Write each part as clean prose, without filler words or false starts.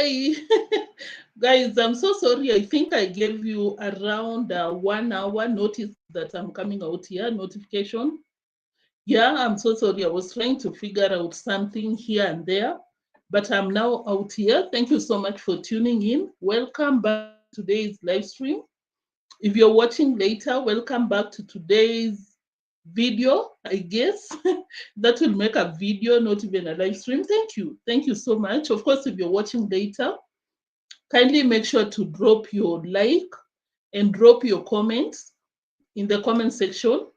Hi. Guys, I'm so sorry. I think I gave you around 1 hour notice that I'm coming out here, notification. Yeah, I'm so sorry. I was trying to figure out something here and there, but I'm now out here. Thank you so much for tuning in. Welcome back to today's live stream. If you're watching later, welcome back to today's video, I guess. That will make a video, not even a live stream. Thank you. Thank you so much. Of course, if you're watching later, kindly make sure to drop your like and drop your comments in the comment section.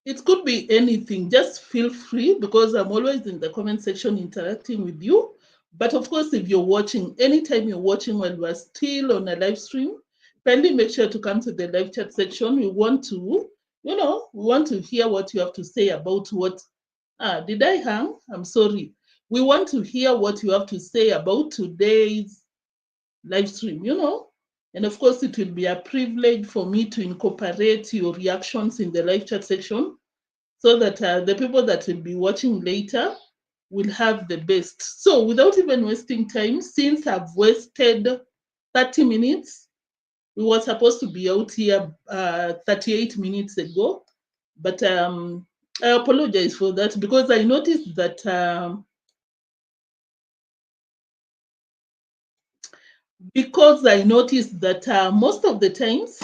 It could be anything. Just feel free because I'm always in the comment section interacting with you. But of course, if you're watching, anytime you're watching while we're still on a live stream, kindly make sure to come to the live chat section. We want to, we want to hear what you have to say about what. Did I hang? I'm sorry. We want to hear what you have to say about today's live stream, And of course, it will be a privilege for me to incorporate your reactions in the live chat section so that the people that will be watching later will have the best. So without even wasting time, since I've wasted 30 minutes, we were supposed to be out here 38 minutes ago, but I apologize for that because I noticed that most of the times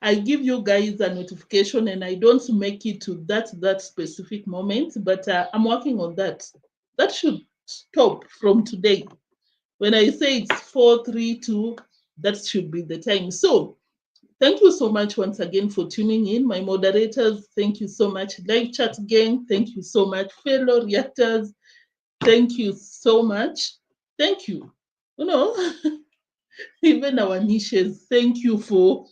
I give you guys a notification and I don't make it to that specific moment, but I'm working on that. That should stop from today. When I say it's 4:32, that should be the time. So thank you so much once again for tuning in. My moderators, thank you so much. Live chat gang, thank you so much. Fellow reactors, thank you so much. Thank you. Even our niches, thank you for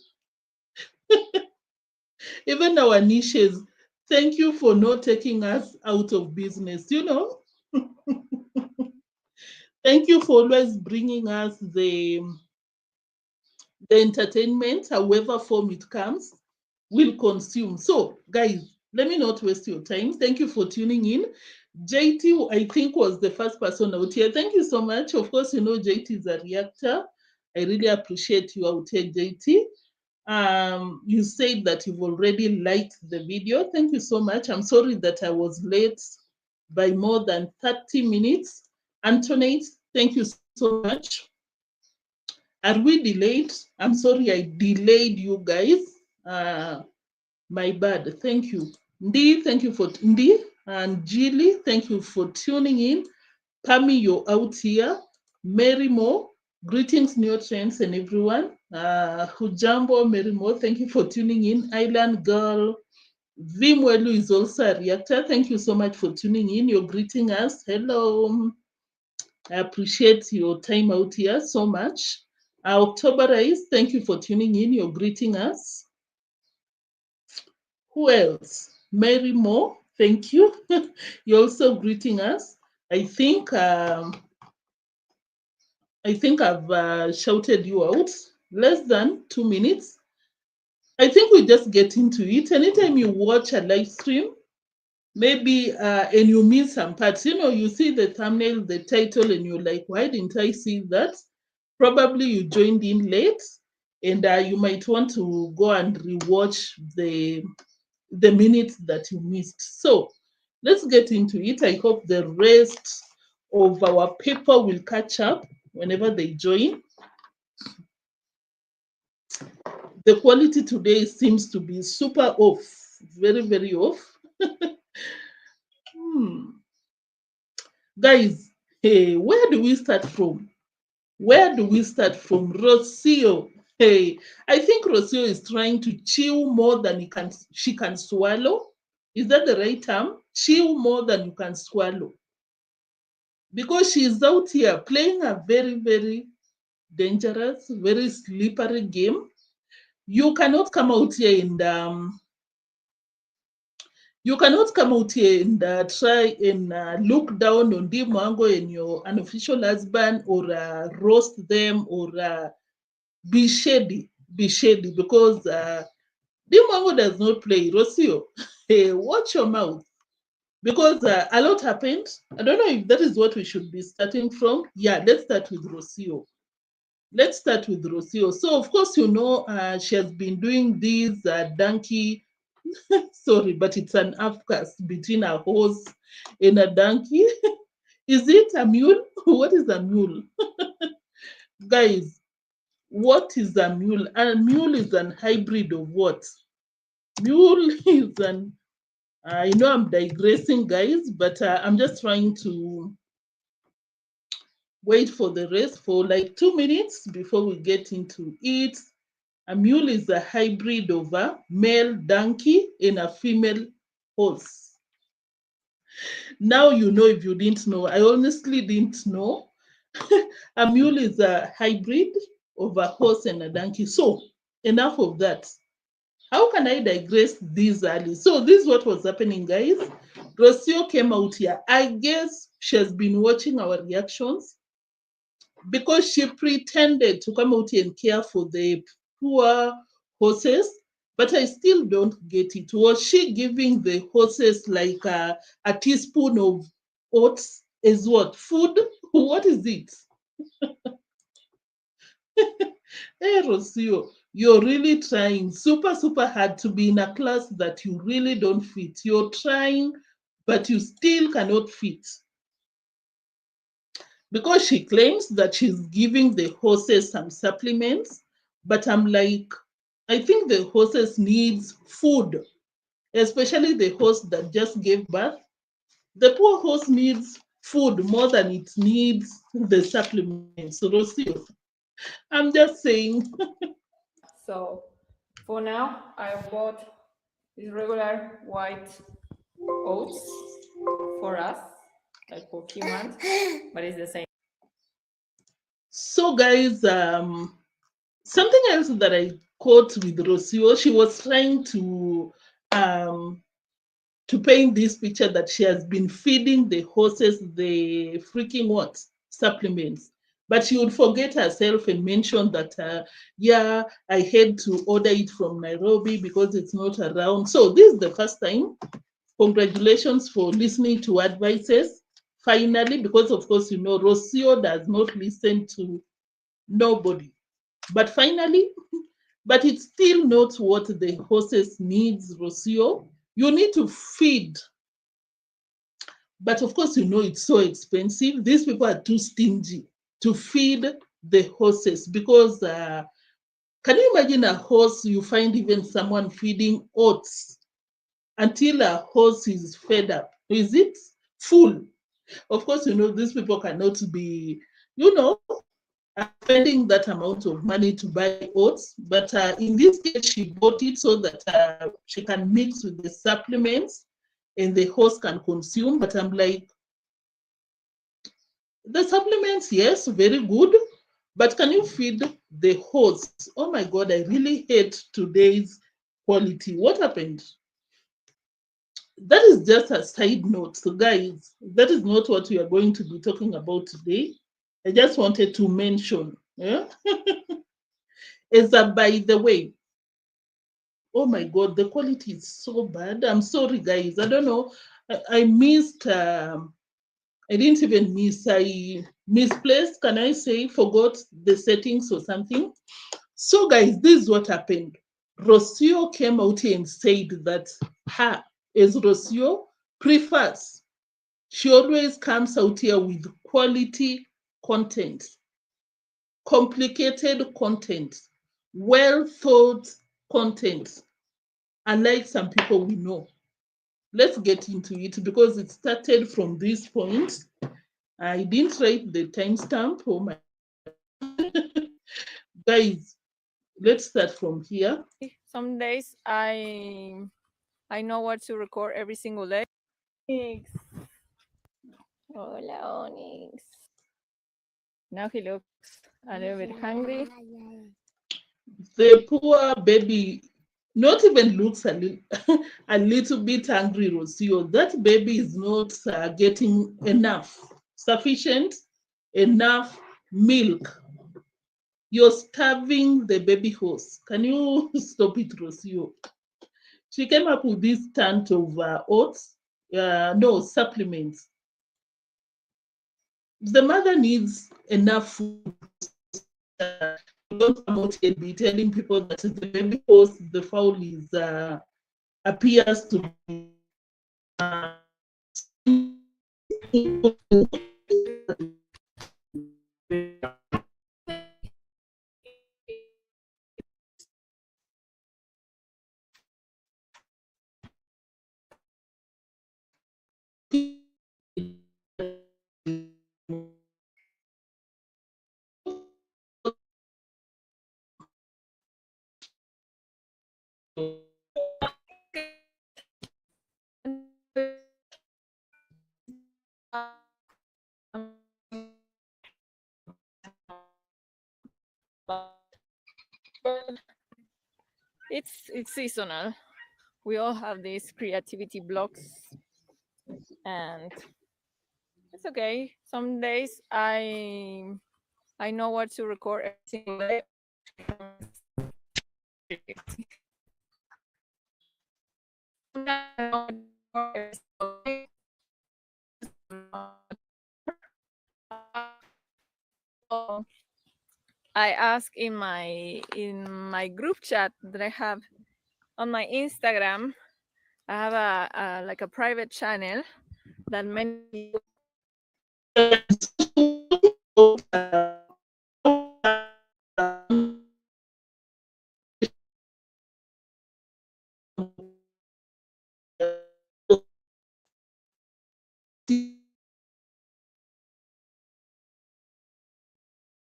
even our niches, thank you for not taking us out of business. Thank you for always bringing us the entertainment, however form it comes, we'll consume. So, guys, let me not waste your time. Thank you for tuning in. JT, I think, was the first person out here. Thank you so much. Of course, JT is a reactor. I really appreciate you out here, JT. You said that you've already liked the video. Thank you so much. I'm sorry that I was late by more than 30 minutes. Antoinette, thank you so much. Are we delayed? I'm sorry I delayed you guys. My bad. Thank you. Ndi, thank you for Ndi and Jilly. Thank you for tuning in. Pami, you're out here. Mary Mo, greetings, neotrends, and everyone. Hujambo, Mary Mo, thank you for tuning in. Island Girl, Vimwelu is also a reactor. Thank you so much for tuning in. You're greeting us. Hello. I appreciate your time out here so much. October Rise, thank you for tuning in. You're greeting us. Who else? Mary Moore, thank you. You're also greeting us. I think I've shouted you out. Less than 2 minutes. I think we just get into it. Anytime you watch a live stream, maybe and you miss some parts, you see the thumbnail, the title, and you're like, why didn't I see that? Probably you joined in late, and you might want to go and rewatch the minutes that you missed. So let's get into it. I hope the rest of our people will catch up whenever they join. The quality today seems to be super off, very, very off. Guys, hey, where do we start from? Where do we start from? Rocio. Hey, I think Rocio is trying to chew more than she can swallow. Is that the right term? Chew more than you can swallow. Because she's out here playing a very, very dangerous, very slippery game. You cannot come out here and try and look down on deemwango and your unofficial husband or roast them or be shady because deemwango does not play. Rosio, hey, watch your mouth. because a lot happened. I don't know if that is what we should be starting from. Yeah, let's start with Rocio. Let's start with Rocio. So, of course, you know, she has been doing these donkey, sorry, but it's an afcas between a horse and a donkey. Is it a mule? What is a mule? Guys, what is a mule? A mule is an hybrid of what? Mule is an, I know I'm digressing, guys, but I'm just trying to wait for the rest for like 2 minutes before we get into it. A mule is a hybrid of a male donkey and a female horse. Now you know if you didn't know. I honestly didn't know. A mule is a hybrid of a horse and a donkey. So, enough of that. How can I digress this early? So, this is what was happening, guys. Rosio came out here. I guess she has been watching our reactions because she pretended to come out and care for the poor horses, but I still don't get it. Was she giving the horses like a teaspoon of oats as what? Food? What is it? Hey, Rocio, you're really trying super, super hard to be in a class that you really don't fit. You're trying, but you still cannot fit. Because she claims that she's giving the horses some supplements, but I'm like, I think the horses needs food, especially the horse that just gave birth. The poor horse needs food more than it needs the supplements. So Rocio, I'm just saying. So for now, I bought these regular white oats for us, like for humans, but it's the same. So guys, something else that I caught with Rocio, she was trying to paint this picture that she has been feeding the horses the freaking what supplements, but she would forget herself and mention that yeah, I had to order it from Nairobi because it's not around. So this is the first time. Congratulations for listening to advices finally, because of course you know Rosio does not listen to nobody, but finally, but it's still not what the horses needs, Rosio. You need to feed, but of course, you know it's so expensive. These people are too stingy to feed the horses because can you imagine a horse? You find even someone feeding oats until a horse is fed up. Is it full? Of course, you know these people cannot be, you know, spending that amount of money to buy oats. But in this case, she bought it so that she can mix with the supplements and the horse can consume. But I'm like, the supplements, yes, very good. But can you feed the horse? Oh my God, I really hate today's quality. What happened? That is just a side note. So, guys, that is not what we are going to be talking about today. I just wanted to mention. Yeah? Is that, by the way, oh my God, the quality is so bad. I'm sorry, guys. I don't know. I missed. I didn't even miss. I misplaced. Can I say forgot the settings or something? So, guys, this is what happened. Rocio came out here and said that her, as Rocio prefers, she always comes out here with quality content, complicated content, well thought content, unlike some people we know. Let's get into it because it started from this point. I didn't write the timestamp. Oh my guys, let's start from here. Some days I know what to record every single day. Onyx. Hola, Onyx. Now he looks a little bit hungry. The poor baby not even looks a little bit hungry, Rocio. That baby is not getting enough, sufficient, enough milk. You're starving the baby horse. Can you stop it, Rocio? She came up with this tant of oats. no, supplements. The mother needs enough food. You don't come out and be telling people that the baby horse, the fowl is appears to be It's seasonal. We all have these creativity blocks, and it's okay. Some days I know what to record every single day. I ask in my group chat that I have on my Instagram. I have a like a private channel that many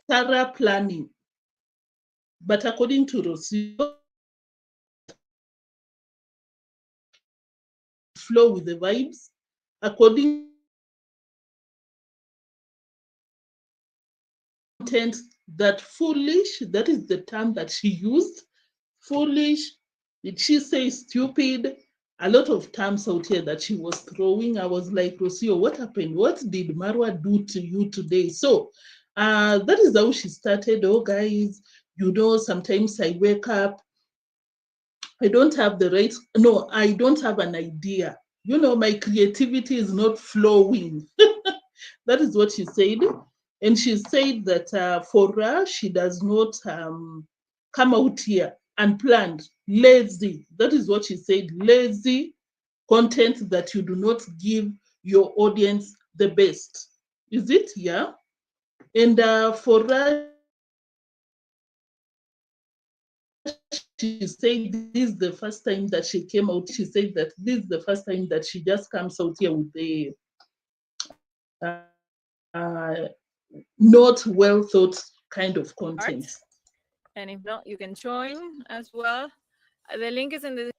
thorough planning. But according to Rosio, flow with the vibes. According to content, that foolish, that is the term that she used. Foolish, did she say stupid? A lot of terms out here that she was throwing. I was like, Rosio, what happened? What did Marwa do to you today? So that is how she started. Oh, guys, you know, sometimes I wake up, I don't have the right, no, I don't have an idea. You know, my creativity is not flowing. That is what she said. And she said that for her, she does not come out here unplanned, lazy. That is what she said, lazy content that you do not give your audience the best. Is it? Yeah. And for her, she said this is the first time that she came out. She said that this is the first time that she just comes out here with a not well thought kind of content. and if not, you can join as well. The link is in the.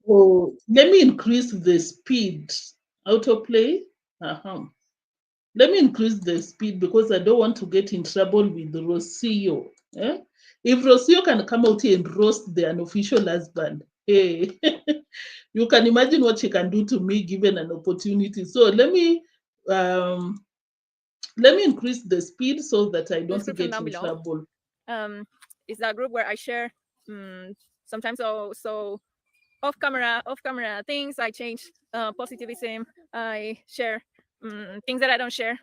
Oh, let me increase the speed. Autoplay. Uh-huh. Let me increase the speed because I don't want to get in trouble with Rocio. Eh? If Rocio can come out here and roast the unofficial husband, hey, you can imagine what she can do to me given an opportunity. So let me increase the speed so that I don't Description get down in below. trouble. It's that group where I share sometimes so off camera things. I change positivism. I share things that I don't share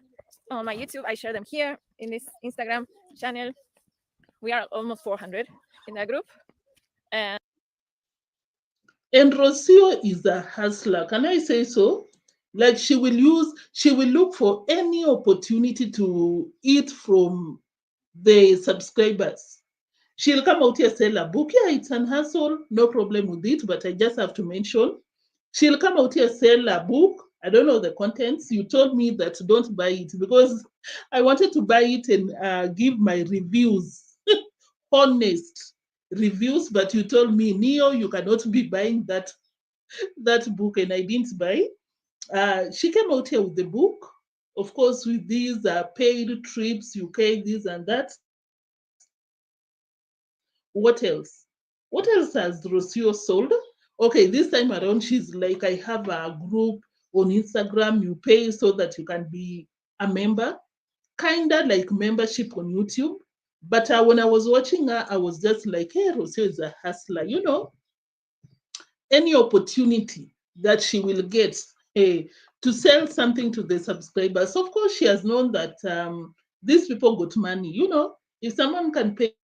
on my YouTube. I share them here in this Instagram channel. We are almost 400 in that group. And Rocio is a hustler. Can I say so? Like she will look for any opportunity to eat from the subscribers. She'll come out here, sell a book. Yeah, it's an hustle, no problem with it, but I just have to mention. She'll come out here, sell a book. I don't know the contents. You told me that don't buy it because I wanted to buy it and give my reviews, honest reviews, but you told me, Neo, you cannot be buying that book, and I didn't buy. She came out here with the book, of course, with these paid trips, UK, this and that. What else? What else has Rocio sold? Okay, this time around, she's like, I have a group on Instagram. You pay so that you can be a member, kind of like membership on YouTube. But when I was watching her, I was just like, hey, Rocio is a hustler. You know, any opportunity that she will get to sell something to the subscribers. Of course, she has known that these people got money. You know, if someone can pay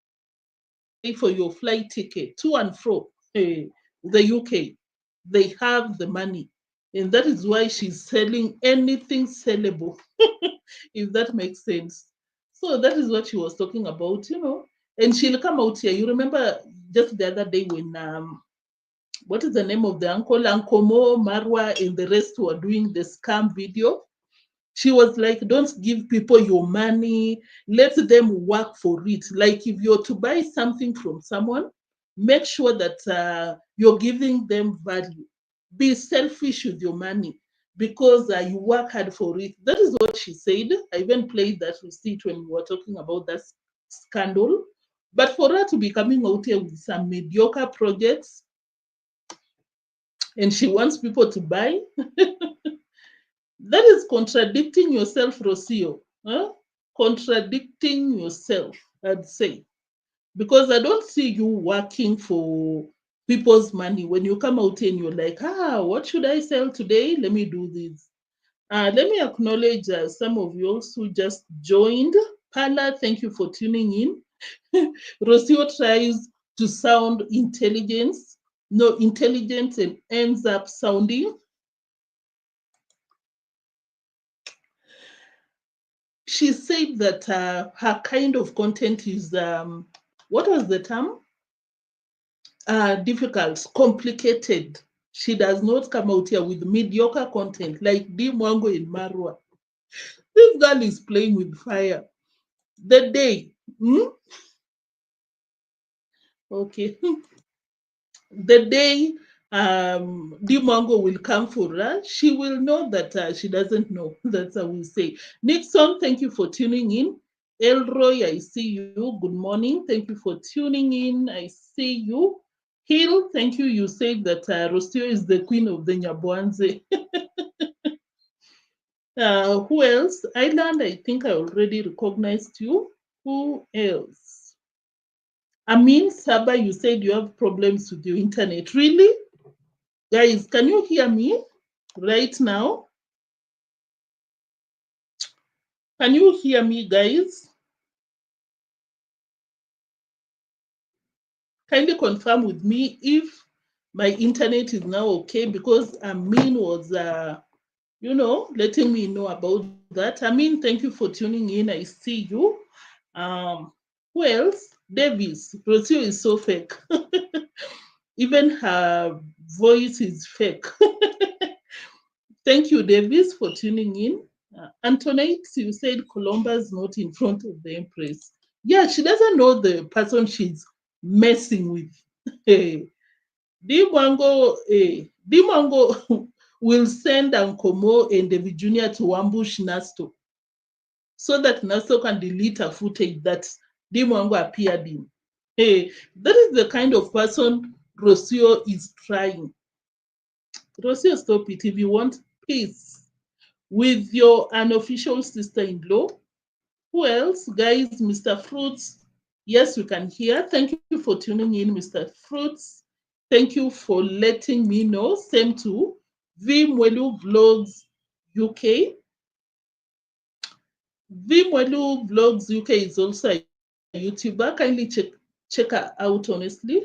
for your flight ticket to and fro the UK, they have the money. And that is why she's selling anything sellable, if that makes sense. So that is what she was talking about, you know. And she'll come out here. You remember just the other day when what is the name of the uncle? Uncle Marwa and the rest were doing the scam video. She was like, don't give people your money, let them work for it. Like if you're to buy something from someone, make sure that you're giving them value. Be selfish with your money because you work hard for it. That is what she said. I even played that receipt when we were talking about that scandal. But for her to be coming out here with some mediocre projects and she wants people to buy, that is contradicting yourself, Rocio. Huh? Contradicting yourself, I'd say. Because I don't see you working for people's money. When you come out and you're like, what should I sell today? Let me do this. Let me acknowledge some of you who just joined. Pala, thank you for tuning in. Rocio tries to sound intelligent and ends up sounding. She said that her kind of content is, what was the term? Difficult, complicated. She does not come out here with mediocre content like deemwango and Marwa. This girl is playing with fire. The day, okay, the day deemwango will come for her, she will know that she doesn't know. That's how we say. Nixon, thank you for tuning in. Elroy, I see you. Good morning. Thank you for tuning in. I see you. Hill, thank you. You said that Rosio is the queen of the Nyabwanze. Who else? Island, I think I already recognized you. Who else? Amin Saba, you said you have problems with your internet. Really? Guys, can you hear me right now? Can you hear me, guys? Kindly confirm with me if my internet is now okay, because Amin was letting me know about that. Amin, thank you for tuning in. I see you. Who else? Davis. Rocio is so fake. Even her voice is fake. Thank you, Davis, for tuning in. Antoinette, you said Columba's not in front of the Empress. Yeah, she doesn't know the person she's messing with. Hey, Dimongo will send Ankomo and Davyjnr to ambush Nasto so that Nasto can delete a footage that Dimongo appeared in. Hey, that is the kind of person Rocio is trying. Rocio, stop it. If you want peace with your unofficial sister-in-law, who else? Guys, Mr. Fruits. Yes, we can hear. Thank you for tuning in, Mr. Fruits. Thank you for letting me know. Same to Vimwelu Vlogs UK. Vimwelu Vlogs UK is also a YouTuber. Kindly check her out, honestly.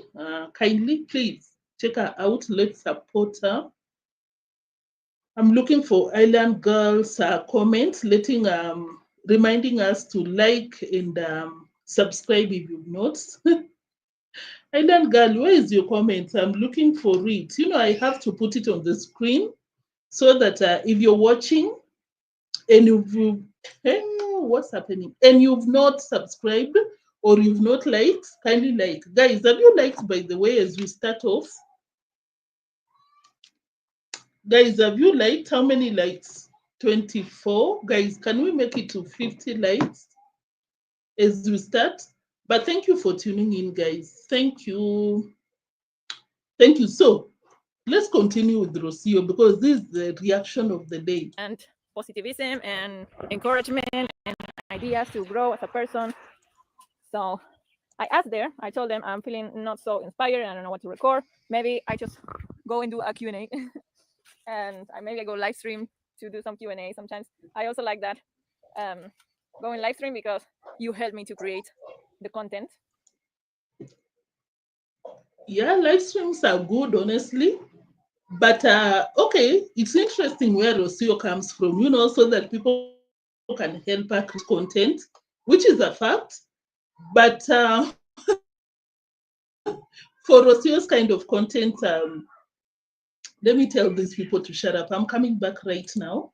Kindly, please check her out. Let's support her. I'm looking for Island Girls comments, reminding us to like and subscribe if you've not. Island Girl, where is your comment? I'm looking for it. You know, I have to put it on the screen so that if you're watching and what's happening? And you've not subscribed or you've not liked, kindly like. Guys, have you liked, by the way, as we start off? Guys, have you liked? How many likes? 24. Guys, can we make it to 50 likes as we start? But thank you for tuning in, guys. Thank you. Thank you. So let's continue with Rocio because this is the reaction of the day. And positivism and encouragement and ideas to grow as a person. So I asked there, I told them I'm feeling not so inspired. I don't know what to record. Maybe I just go and do a Q&A. and maybe I go live stream to do some Q&A. Sometimes I also like that, going live stream, because you help me to create the content. Yeah, live streams are good, honestly. But okay, it's interesting where Rosio comes from, you know, so that people can help her create content, which is a fact. But for Rosio's kind of content, let me tell these people to shut up. I'm coming back right now.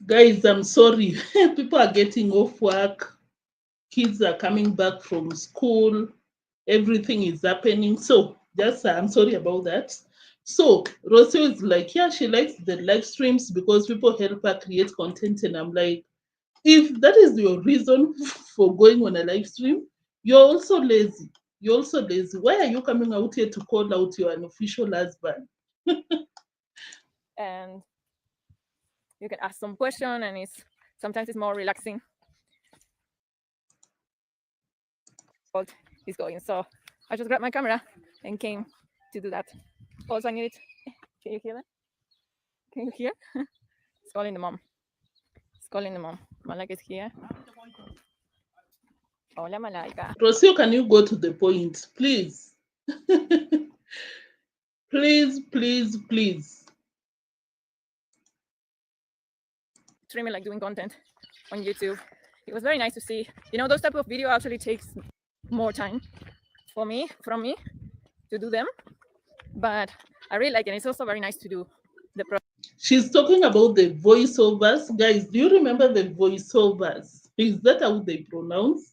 Guys, I'm sorry. People are getting off work. Kids are coming back from school. Everything is happening. So just I'm sorry about that. So Rosio is like, yeah, she likes the live streams because people help her create content. And I'm like, if that is your reason for going on a live stream, you're also lazy. You're also lazy. Why are you coming out here to call out your unofficial husband? And you can ask some question, and sometimes it's more relaxing. He's going. So I just grabbed my camera and came to do that. Also, I need it. Can you hear that? Can you hear? It's calling the mom. It's calling the mom. Malika is here. Hola, Malaika. Rosio, can you go to the point, please? Please, please, please. Streaming, like doing content on YouTube. It was very nice to see. You know, those type of video actually takes more time from me to do them, but I really like it. It's also very nice to do the process. She's talking about the voiceovers. Guys, do you remember the voiceovers? Is that how they pronounce?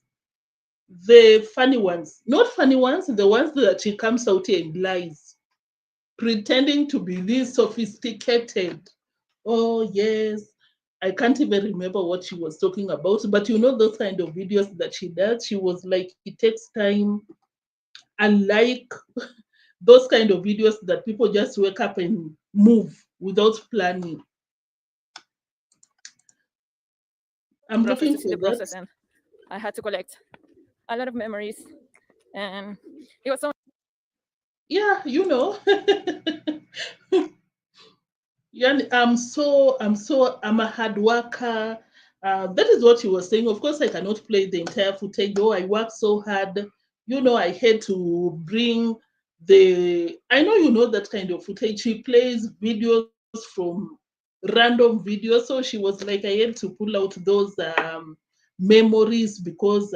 The funny ones. Not funny ones, the ones that she comes out here and lies, pretending to be this sophisticated. Oh, yes. I can't even remember what she was talking about, but you know those kind of videos that she does. She was like, it takes time. And like those kind of videos that people just wake up and move without planning. I'm looking to see for the process, that. and I had to collect a lot of memories, and it was so. Yeah, you know. Yeah, I'm a hard worker. That is what she was saying. Of course, I cannot play the entire footage. Oh, I work so hard. You know, I had to bring I know you know that kind of footage. She plays videos from random videos. So she was like, I had to pull out those memories because,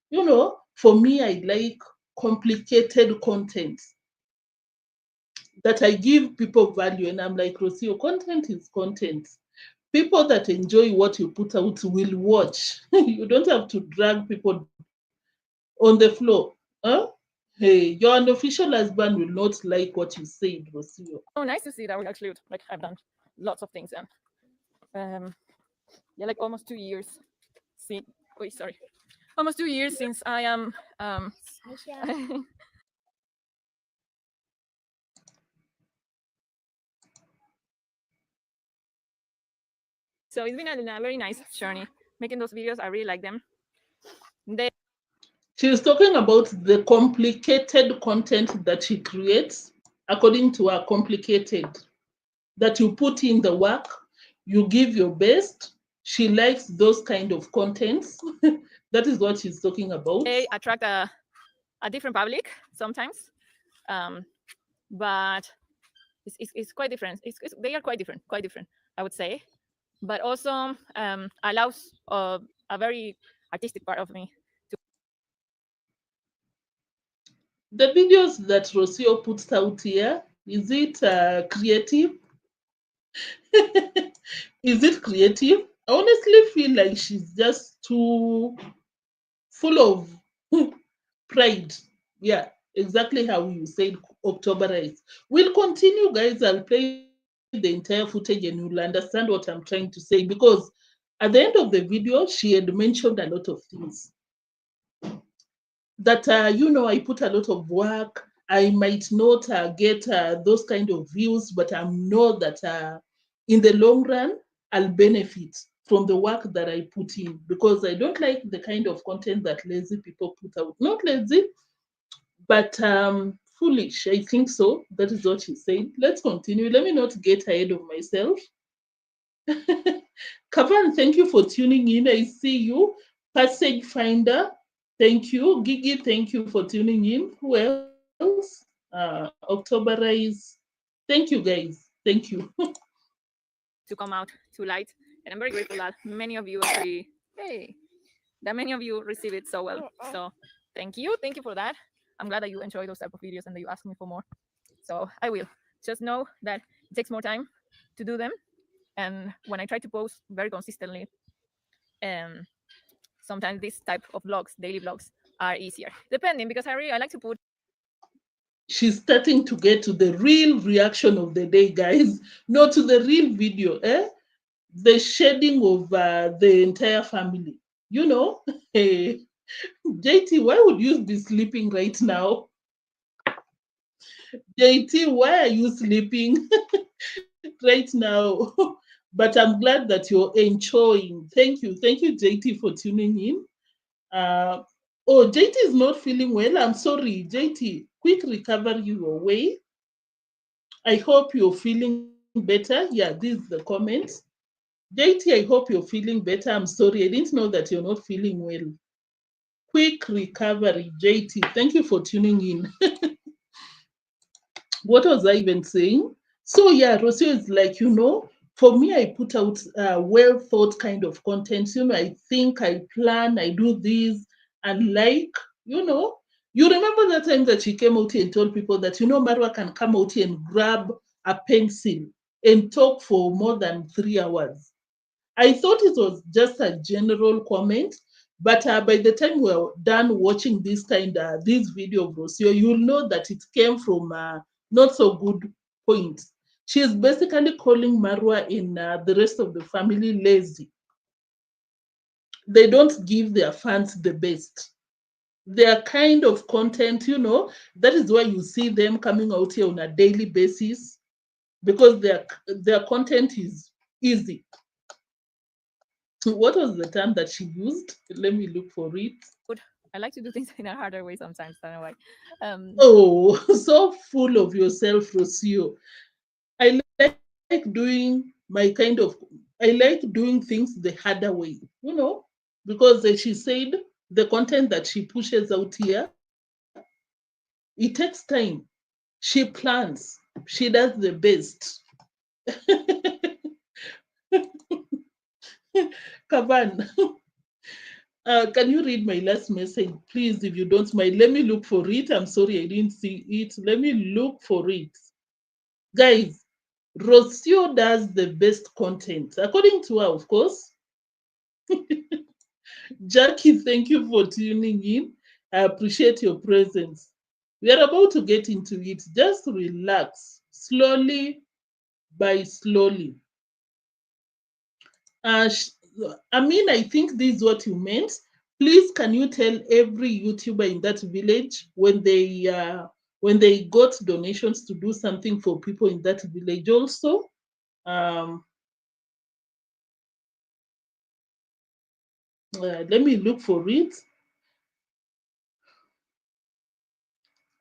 you know, for me, I like complicated content that I give people value. And I'm like, Rosio, content is content. People that enjoy what you put out will watch. You don't have to drag people on the floor. Huh? Hey, your unofficial husband will not like what you said, Rosio. Oh, nice to see that we actually, like, I've done lots of things, and yeah, like almost 2 years. Sorry, almost 2 years since I am so it's been a very nice journey making those videos. I really like them. She's talking about the complicated content that she creates, according to her, complicated, that you put in the work, you give your best. She likes those kind of contents. That is what she's talking about. They attract a different public sometimes, but it's quite different. They are quite different, I would say, but also allows a very artistic part of me. The videos that Rocio puts out here, is it creative? Is it creative? I honestly feel like she's just too full of pride. Yeah, exactly how you said Octoberize. We'll continue, guys. I'll play the entire footage and you'll understand what I'm trying to say because at the end of the video, she had mentioned a lot of things that I put a lot of work. I might not get those kind of views, but I know that in the long run I'll benefit from the work that I put in because I don't like the kind of content that lazy people put out. Not lazy, but foolish. I think so. That is what she's saying. Let's continue. Let me not get ahead of myself. Kavan, thank you for tuning in. I see you. Passage Finder, thank you. Gigi, thank you for tuning in. Who else? Octoberize. Thank you, guys. Thank you. To come out to light. And I'm very grateful that many of you actually, hey, that many of you receive it so well. So thank you for that. I'm glad that you enjoy those type of videos and that you ask me for more. So I will. Just know that it takes more time to do them. And when I try to post very consistently, sometimes this type of vlogs, daily vlogs, are easier. Depending, because I like to put. She's starting to get to the real reaction of the day, guys. Not to the real video, eh? The shedding of the entire family. Hey, JT, why would you be sleeping right now? JT, why are you sleeping right now? But I'm glad that you're enjoying. Thank you, JT, for tuning in. Oh, JT is not feeling well. I'm sorry, JT. Quick recovery your way. I hope you're feeling better. Yeah, this is the comment. JT, I hope you're feeling better. I'm sorry, I didn't know that you're not feeling well. Quick recovery, JT. Thank you for tuning in. What was I even saying? So yeah, Rosio is like, for me, I put out well thought kind of content. I think, I plan, I do this, and you know, you remember that time that she came out here and told people that, Marwa can come out here and grab a pencil and talk for more than 3 hours. I thought it was just a general comment, but by the time we are done watching this video of Rocio, you'll know that it came from not so good points. She is basically calling Marwa and the rest of the family lazy. They don't give their fans the best. Their kind of content, that is why you see them coming out here on a daily basis because their content is easy. What was the term that she used? Let me look for it. I like to do things in a harder way sometimes. I don't know why. Oh, so full of yourself, Rocio. I like doing things the harder way, because she said the content that she pushes out here, it takes time. She plans, she does the best. Kavan, can you read my last message, please, if you don't mind? Let me look for it. I'm sorry I didn't see it. Let me look for it. Guys, Rocio does the best content, according to her, of course. Jackie, thank you for tuning in. I appreciate your presence. We are about to get into it. Just relax, slowly by slowly. Uh, I think this is what you meant. Please, can you tell every YouTuber in that village when they got donations to do something for people in that village also? Um, let me look for it.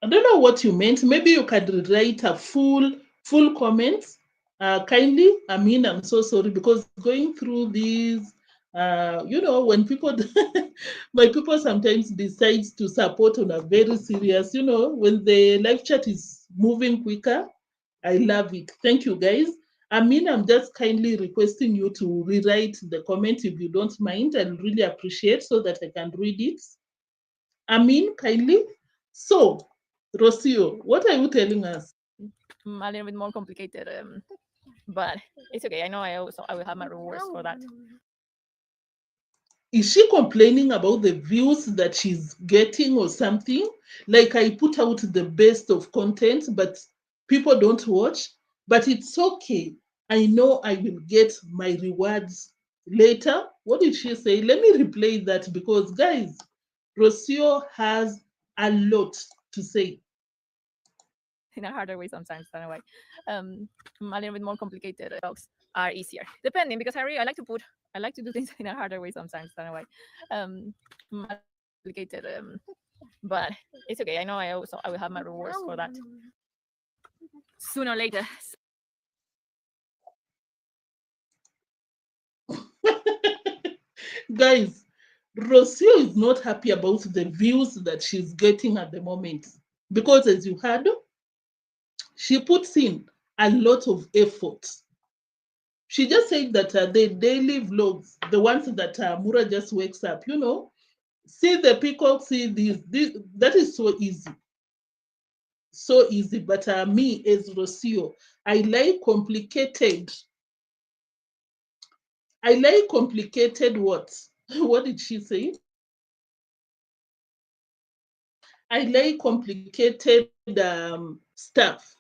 I don't know what you meant. Maybe you could write a full comment. Kindly, I'm so sorry because going through these, when people, my people sometimes decide to support on a very serious, when the live chat is moving quicker, I love it. Thank you, guys. I'm just kindly requesting you to rewrite the comment if you don't mind. I'll really appreciate so that I can read it. Kindly. So, Rosio, what are you telling us? A little bit more complicated, but it's okay. I know I will have my rewards for that. is she complaining about the views that she's getting or something? Like I put out the best of content, but people don't watch. But it's okay. I know I will get my rewards later. What did she say? Let me replay that because, guys, Rocio has a lot to say. In a harder way sometimes than a way. A little bit more complicated dogs are easier, depending, because I like to do things in a harder way sometimes than a way. A little bit more complicated, but it's okay. I know I will have my rewards for that sooner or later. Guys, Rocio is not happy about the views that she's getting at the moment because, as you heard, she puts in a lot of effort. She just said that the daily vlogs, the ones that Mura just wakes up, see the peacock, see this, that is so easy. So easy. But me, as Rocio, I like complicated. I like complicated what? What did she say? I like complicated stuff.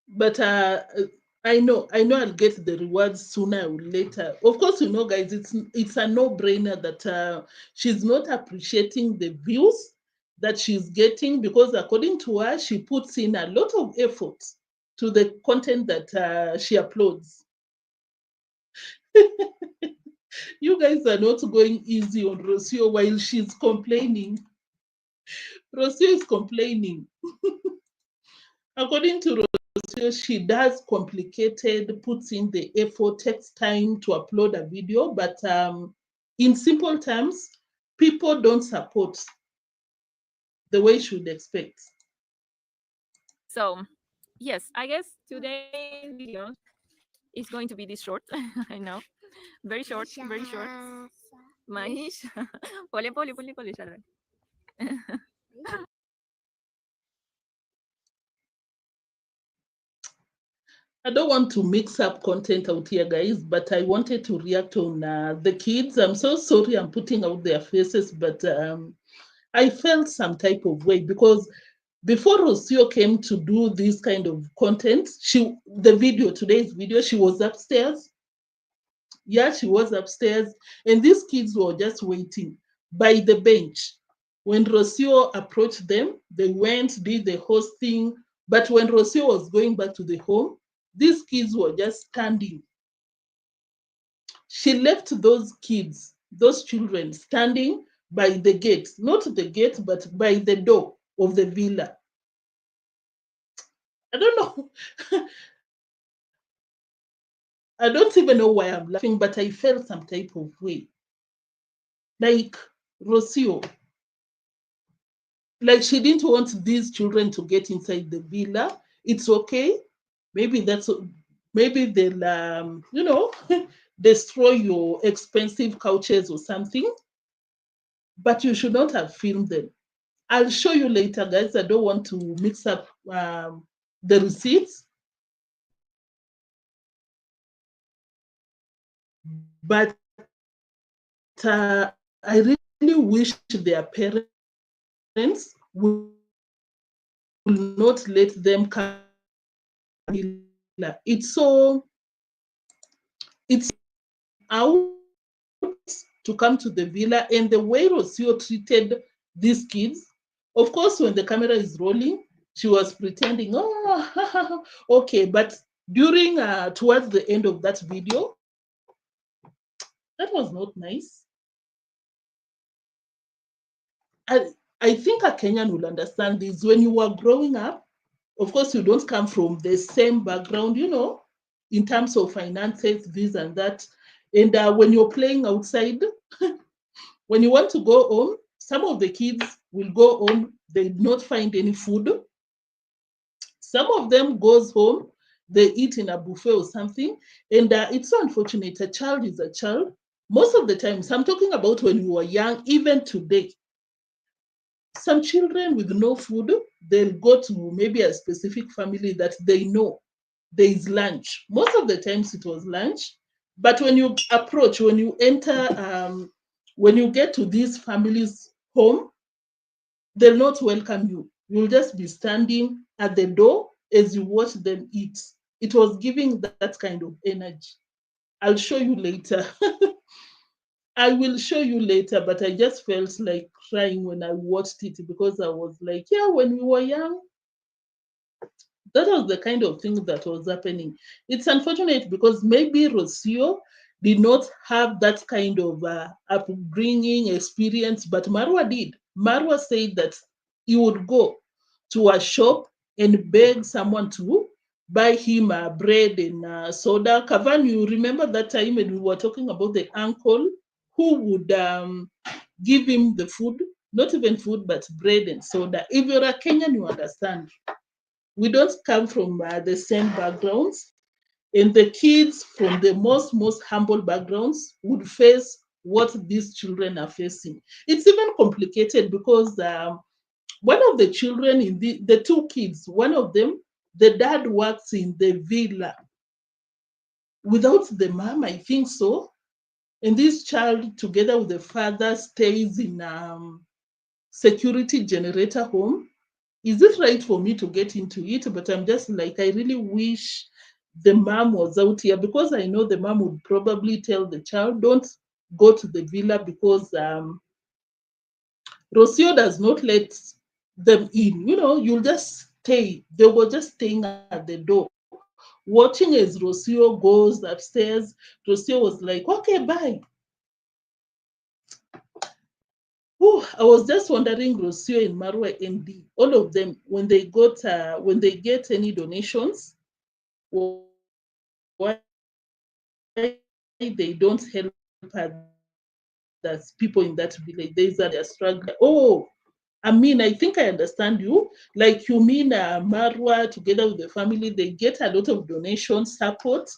But I know I'll get the rewards sooner or later. Of course, guys, it's a no-brainer that she's not appreciating the views that she's getting because according to her, she puts in a lot of effort to the content that she uploads. You guys are not going easy on Rocio while she's complaining. Rocio is complaining. According to Rocio, she does complicated, puts in the effort, takes time to upload a video, but in simple terms, people don't support the way you should expect. So, yes, I guess today's video is going to be this short. I know, very short, very short. Mais, pole, Sharon. I don't want to mix up content out here, guys, but I wanted to react on the kids. I'm so sorry I'm putting out their faces, but I felt some type of way because before Rosio came to do this kind of content, today's video, she was upstairs. Yeah, she was upstairs, and these kids were just waiting by the bench. When Rosio approached them, they went, did the hosting. But when Rosio was going back to the home, these kids were just standing. She left those kids, those children, standing by the gate, not the gate, but by the door of the villa. I don't know. I don't even know why I'm laughing, but I felt some type of way. Like Rocio, like she didn't want these children to get inside the villa. It's okay. Maybe they'll destroy your expensive couches or something, but you should not have filmed them. I'll show you later, guys. I don't want to mix up the receipts, but I really wish their parents will not let them come. It's out to come to the villa, and the way Rocio treated these kids. Of course, when the camera is rolling, she was pretending, oh, okay. But during towards the end of that video, that was not nice. I, I think a Kenyan will understand this. When you were growing up, of course, you don't come from the same background, in terms of finances, this and that. And when you're playing outside, when you want to go home, some of the kids will go home, they not find any food. Some of them goes home, they eat in a buffet or something. And it's so unfortunate. A child is a child. Most of the times, I'm talking about when you were young, even today, some children with no food, they'll go to maybe a specific family that they know there is lunch. Most of the times it was lunch. But when you approach, when you enter, when you get to these families' home, they'll not welcome you. You'll just be standing at the door as you watch them eat. It was giving that kind of energy. I'll show you later. I will show you later, but I just felt like crying when I watched it because I was like, yeah, when we were young, that was the kind of thing that was happening. It's unfortunate because maybe Rocio did not have that kind of upbringing experience, but Marwa did. Marwa said that he would go to a shop and beg someone to buy him bread and soda. Kavan, you remember that time when we were talking about the uncle who would give him the food, not even food, but bread and soda. If you're a Kenyan, you understand we don't come from the same backgrounds, and the kids from the most humble backgrounds would face what these children are facing. It's even complicated because one of the children in the two kids, one of them, the dad works in the villa without the mom, I think so. And this child, together with the father, stays in security generator home. Is it right for me to get into it? But I'm just like, I really wish the mom was out here because I know the mom would probably tell the child, don't go to the villa because Rosio does not let them in. You know, you'll just stay. They were just staying at the door, watching as Rosio goes upstairs. Rosio was like, okay, bye. Whew, I was just wondering, Rocio and Marwa ND, all of them, when they get any donations, why they don't help others, people in that village. They say that they're struggling. I mean, I think I understand you. Like you mean Marwa together with the family, they get a lot of donation support,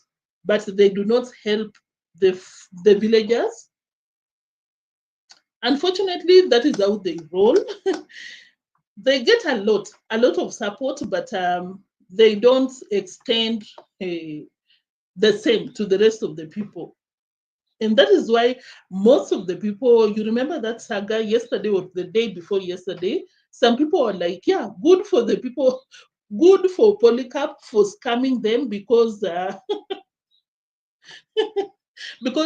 but they do not help the villagers. Unfortunately, that is how they roll. They get a lot of support, but they don't extend the same to the rest of the people. And that is why most of the people, you remember that saga yesterday or the day before yesterday, some people are like, yeah, good for the people, good for Polycarp for scamming them because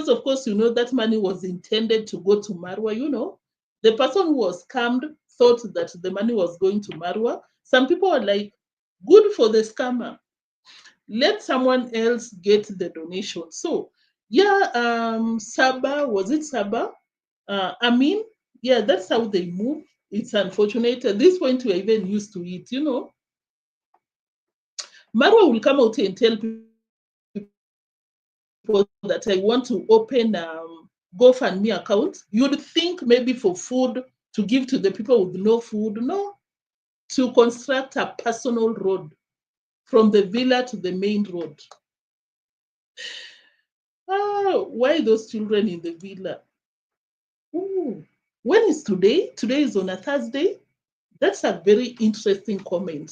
of course, you know, that money was intended to go to Marwa, you know. The person who was scammed thought that the money was going to Marwa. Some people are like, good for the scammer. Let someone else get the donation. So, yeah, Saba, was it Saba? I mean, yeah, that's how they move. It's unfortunate. At this point, we're even used to it, you know. Marwa will come out and tell people that I want to open GoFundMe account. You'd think maybe for food, to give to the people with no food. No, to construct a personal road from the villa to the main road. Why those children in the villa? Ooh. When is today? Today is on a Thursday. That's a very interesting comment.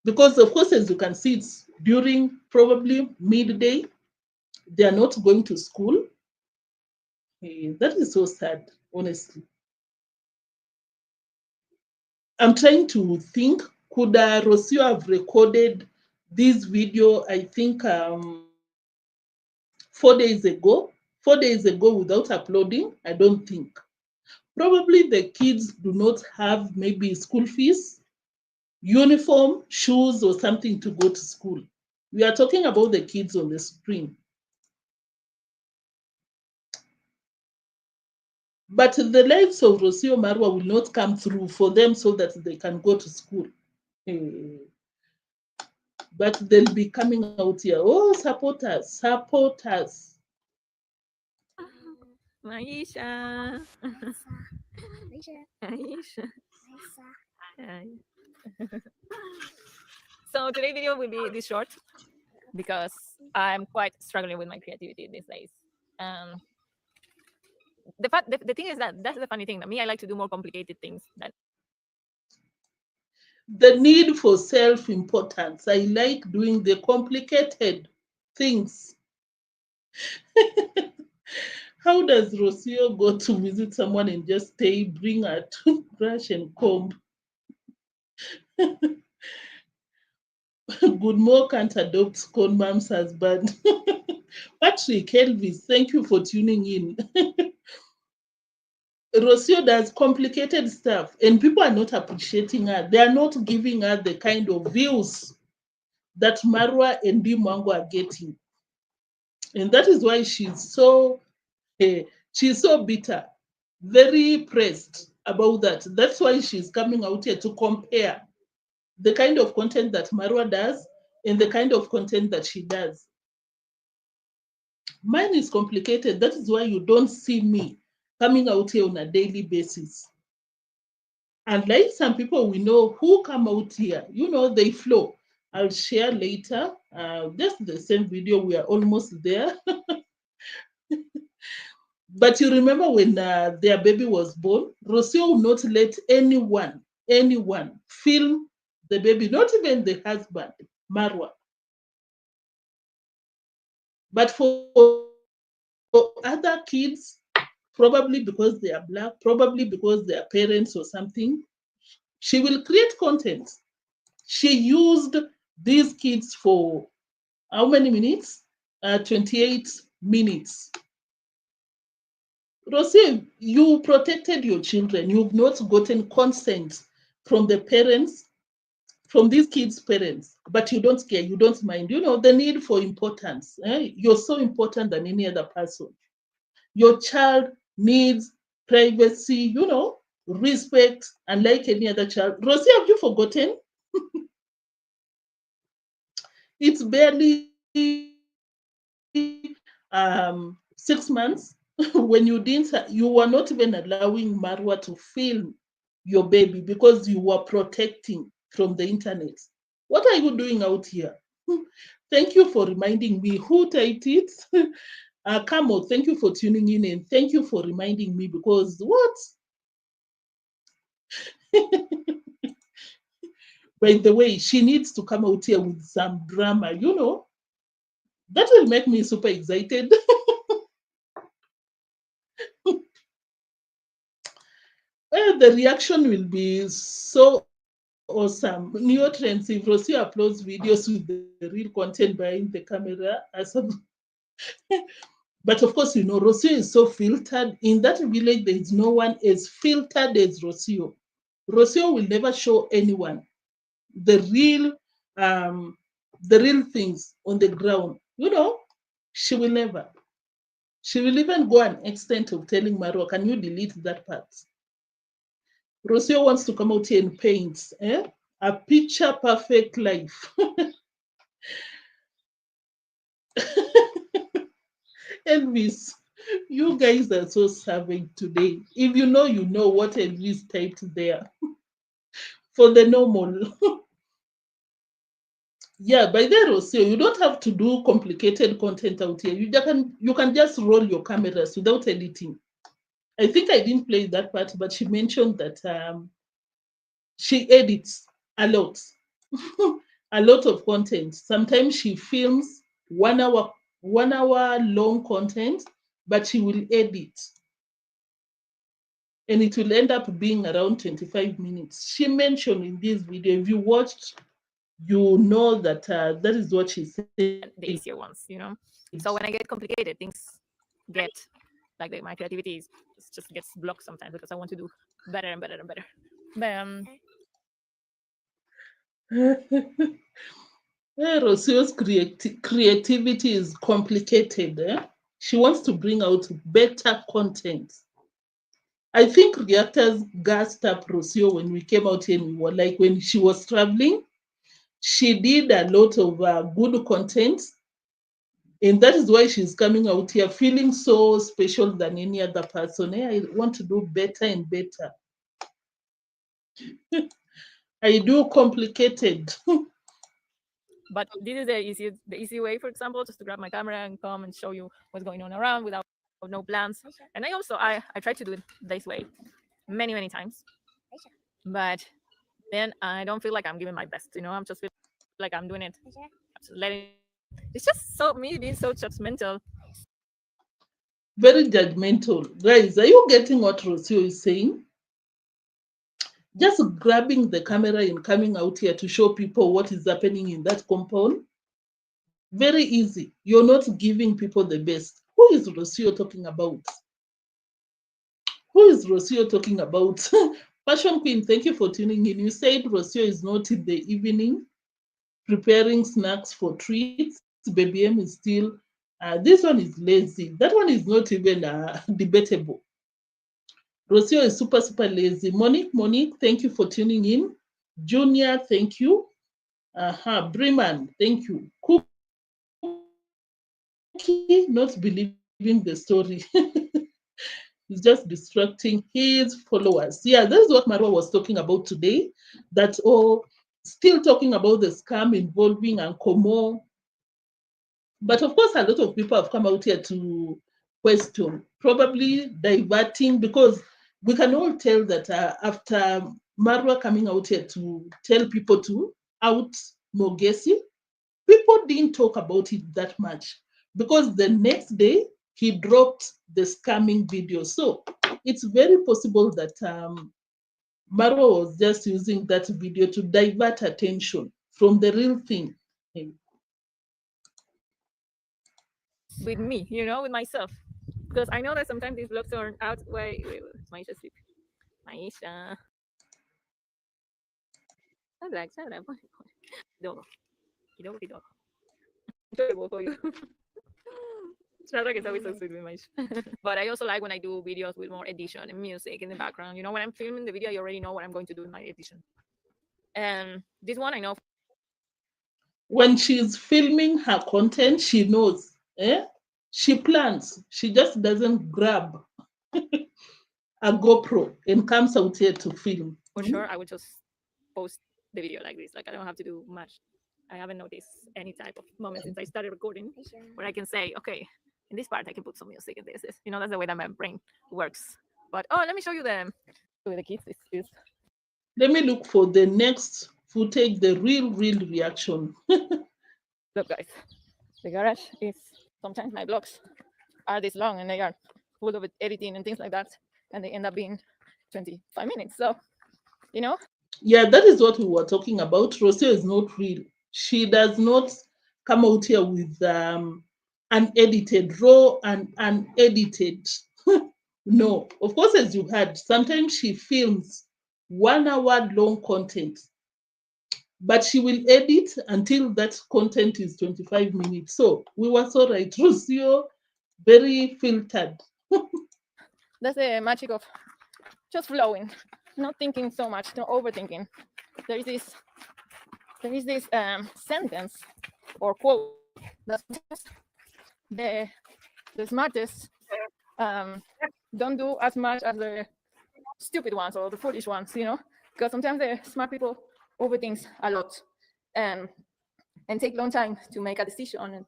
Because, of course, as you can see, it's during probably midday. They are not going to school. That is so sad, honestly. I'm trying to think, could Rosio have recorded this video, I think, 4 days ago? 4 days ago without uploading? I don't think. Probably the kids do not have maybe school fees, uniform, shoes, or something to go to school. We are talking about the kids on the screen. But the lives of Rosio Marwa will not come through for them so that they can go to school. Eh, But they'll be coming out here. Oh, support us, support us. Maisha. Maisha. Hi. So today's video will be this short because I'm quite struggling with my creativity these days. The thing is that that's the funny thing. Me, I like to do more complicated things than The need for self importance. I like doing the complicated things. How does Rocio go to visit someone and just stay, bring a toothbrush and comb? Good Mo can't adopt Con Mom's husband. Patrick Elvis, thank you for tuning in. Rocio does complicated stuff, and people are not appreciating her. They are not giving her the kind of views that Marwa and deemwango are getting. And that is why she's so bitter, very pressed about that. That's why she's coming out here to compare the kind of content that Marwa does and the kind of content that she does. Mine is complicated. That is why you don't see me coming out here on a daily basis. And like some people we know who come out here, they flow. I'll share later. Just the same video. We are almost there. But you remember when their baby was born, Rosio will not let anyone film the baby, not even the husband, Marwa. But for other kids, probably because they are black, probably because they are parents or something, she will create content. She used these kids for how many minutes? 28 minutes. Rosie, you protected your children. You've not gotten consent from the parents, from these kids' parents, but you don't care, you don't mind. The need for importance. You're so important than any other person. Your child needs privacy, respect, and like any other child. Rosie, have you forgotten? It's barely 6 months when you were not even allowing Marwa to film your baby because you were protecting from the internet. What are you doing out here? Thank you for reminding me who typed it. Kamo, thank you for tuning in and thank you for reminding me because what? By the way, she needs to come out here with some drama, that will make me super excited. The reaction will be so awesome. Neotrends, if Rocio uploads videos with the real content behind the camera, but of course, Rocio is so filtered. In that village, there is no one as filtered as Rocio. Rocio will never show anyone the real um, the real things on the ground. She will never. She will even go an extent of telling Marwa, can you delete that part? Rosio wants to come out here and paint a picture perfect life. Elvis, you guys are so savage today. If you know what Elvis typed there. For the normal. Yeah, by the Rosio, you don't have to do complicated content out here. You can just roll your cameras without editing. I think I didn't play that part, but she mentioned that she edits a lot. A lot of content. Sometimes she films 1 hour long content, but she will edit. And it will end up being around 25 minutes. She mentioned in this video, if you watched, you know that that is what she said. The easier ones. So when I get complicated, things get like my creativity just gets blocked sometimes because I want to do better and better and better. But Rosio's creativity is complicated. She wants to bring out better content. I think reactors gassed up Rosio when we came out here and we were like, when she was traveling, she did a lot of good content. And that is why she's coming out here feeling so special than any other person. I want to do better and better. I do complicated. But this is the easy way, for example, just to grab my camera and come and show you what's going on around without no plans. And I try to do it this way many times. But then I don't feel like I'm giving my best, I'm just feel like I'm doing it. I'm just letting it's just so me being so judgmental very judgmental. Guys, are you getting what Rocio is saying? Just grabbing the camera and coming out here to show people what is happening in that compound. Very easy. You're not giving people the best. Who is Rocio talking about? Who is Rocio talking about? Fashion Queen, thank you for tuning in. You said Rocio is not in the evening preparing snacks for treats. Baby M is still, this one is lazy. That one is not even debatable. Rocio is super, super lazy. Monique, thank you for tuning in. Junior, thank you. Breman, thank you. Cookie, not believing the story. He's just distracting his followers. Yeah, that's what Marwa was talking about today. That still talking about the scam involving Ankomo. But of course, a lot of people have come out here to question, probably diverting, because we can all tell that after Marwa coming out here to tell people to out Mogesi, people didn't talk about it that much because the next day he dropped the scamming video. So it's very possible that Marwa was just using that video to divert attention from the real thing. With me, you know, with myself, because I know that sometimes these vlogs turn out. Wait, Maisha sleep. Maisha. Dogo. Kidogo. Enjoyable for you. Shadrach is always so sweet with Maisha. But I also like when I do videos with more edition and music in the background. You know, when I'm filming the video, you already know what I'm going to do in my edition. And this one I know. When she's filming her content, she knows. She plans. She just doesn't grab a GoPro and comes out here to film. For sure, I would just post the video like this. Like I don't have to do much. I haven't noticed any type of moment since I started recording where I can say, okay, in this part I can put some music in this. You know, that's the way that my brain works. But let me show you the kids. Let me look for the next footage, the real reaction. Look, guys, the garage is sometimes my vlogs are this long and they are full of editing and things like that, and they end up being 25 minutes. So, you know. Yeah, that is what we were talking about. Rocio is not real. She does not come out here with unedited, raw and unedited. No, of course, as you heard, sometimes she films 1 hour long content, but she will edit until that content is 25 minutes. So we were so right. Rocio, very filtered. That's the magic of just flowing, not thinking so much, not overthinking. There is this sentence or quote that the smartest don't do as much as the stupid ones or the foolish ones, you know, because sometimes the smart people overthink a lot and take long time to make a decision.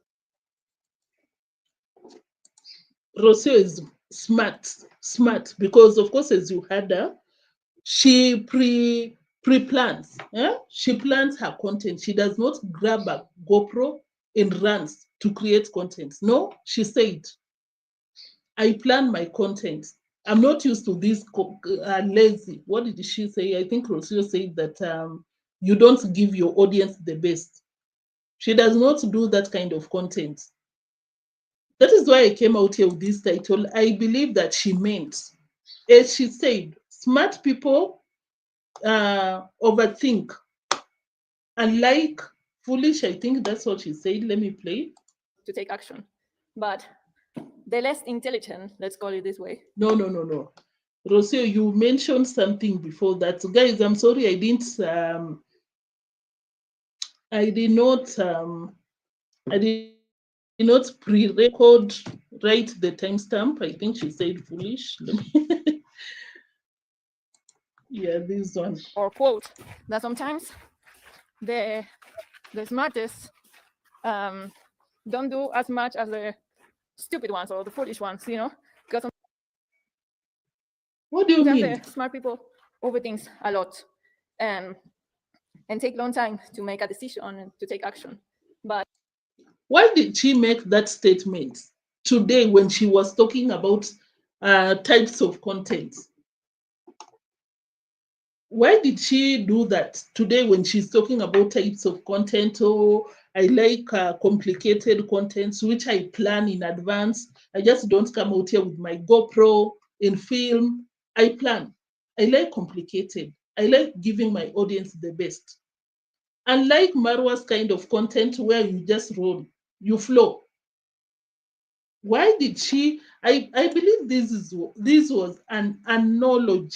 Rocio is smart because, of course, as you heard her, she pre-plans. She plans her content. She does not grab a GoPro and runs to create content. No, she said, I plan my content. I'm not used to this lazy. What did she say? I think Rocio said that you don't give your audience the best. She does not do that kind of content. That is why I came out here with this title. I believe that she meant, as she said, smart people overthink. Unlike foolish, I think that's what she said. Let me play. To take action. But the less intelligent, let's call it this way. No. Rosio, you mentioned something before that. So guys, I'm sorry I did not pre-record, write the timestamp. I think she said foolish. Yeah, this one. Or quote that sometimes the smartest don't do as much as the stupid ones or the foolish ones, you know, because what do you mean? The smart people overthink a lot and take long time to make a decision and to take action. But why did she make that statement? today when she was talking about types of content? Why did she do that today when she's talking about types of content? Oh, I like complicated contents, which I plan in advance. I just don't come out here with my GoPro in film. I plan. I like complicated. I like giving my audience the best. Unlike Marwa'S kind of content where you just roll, you flow. Why did she? I believe this was an analogy.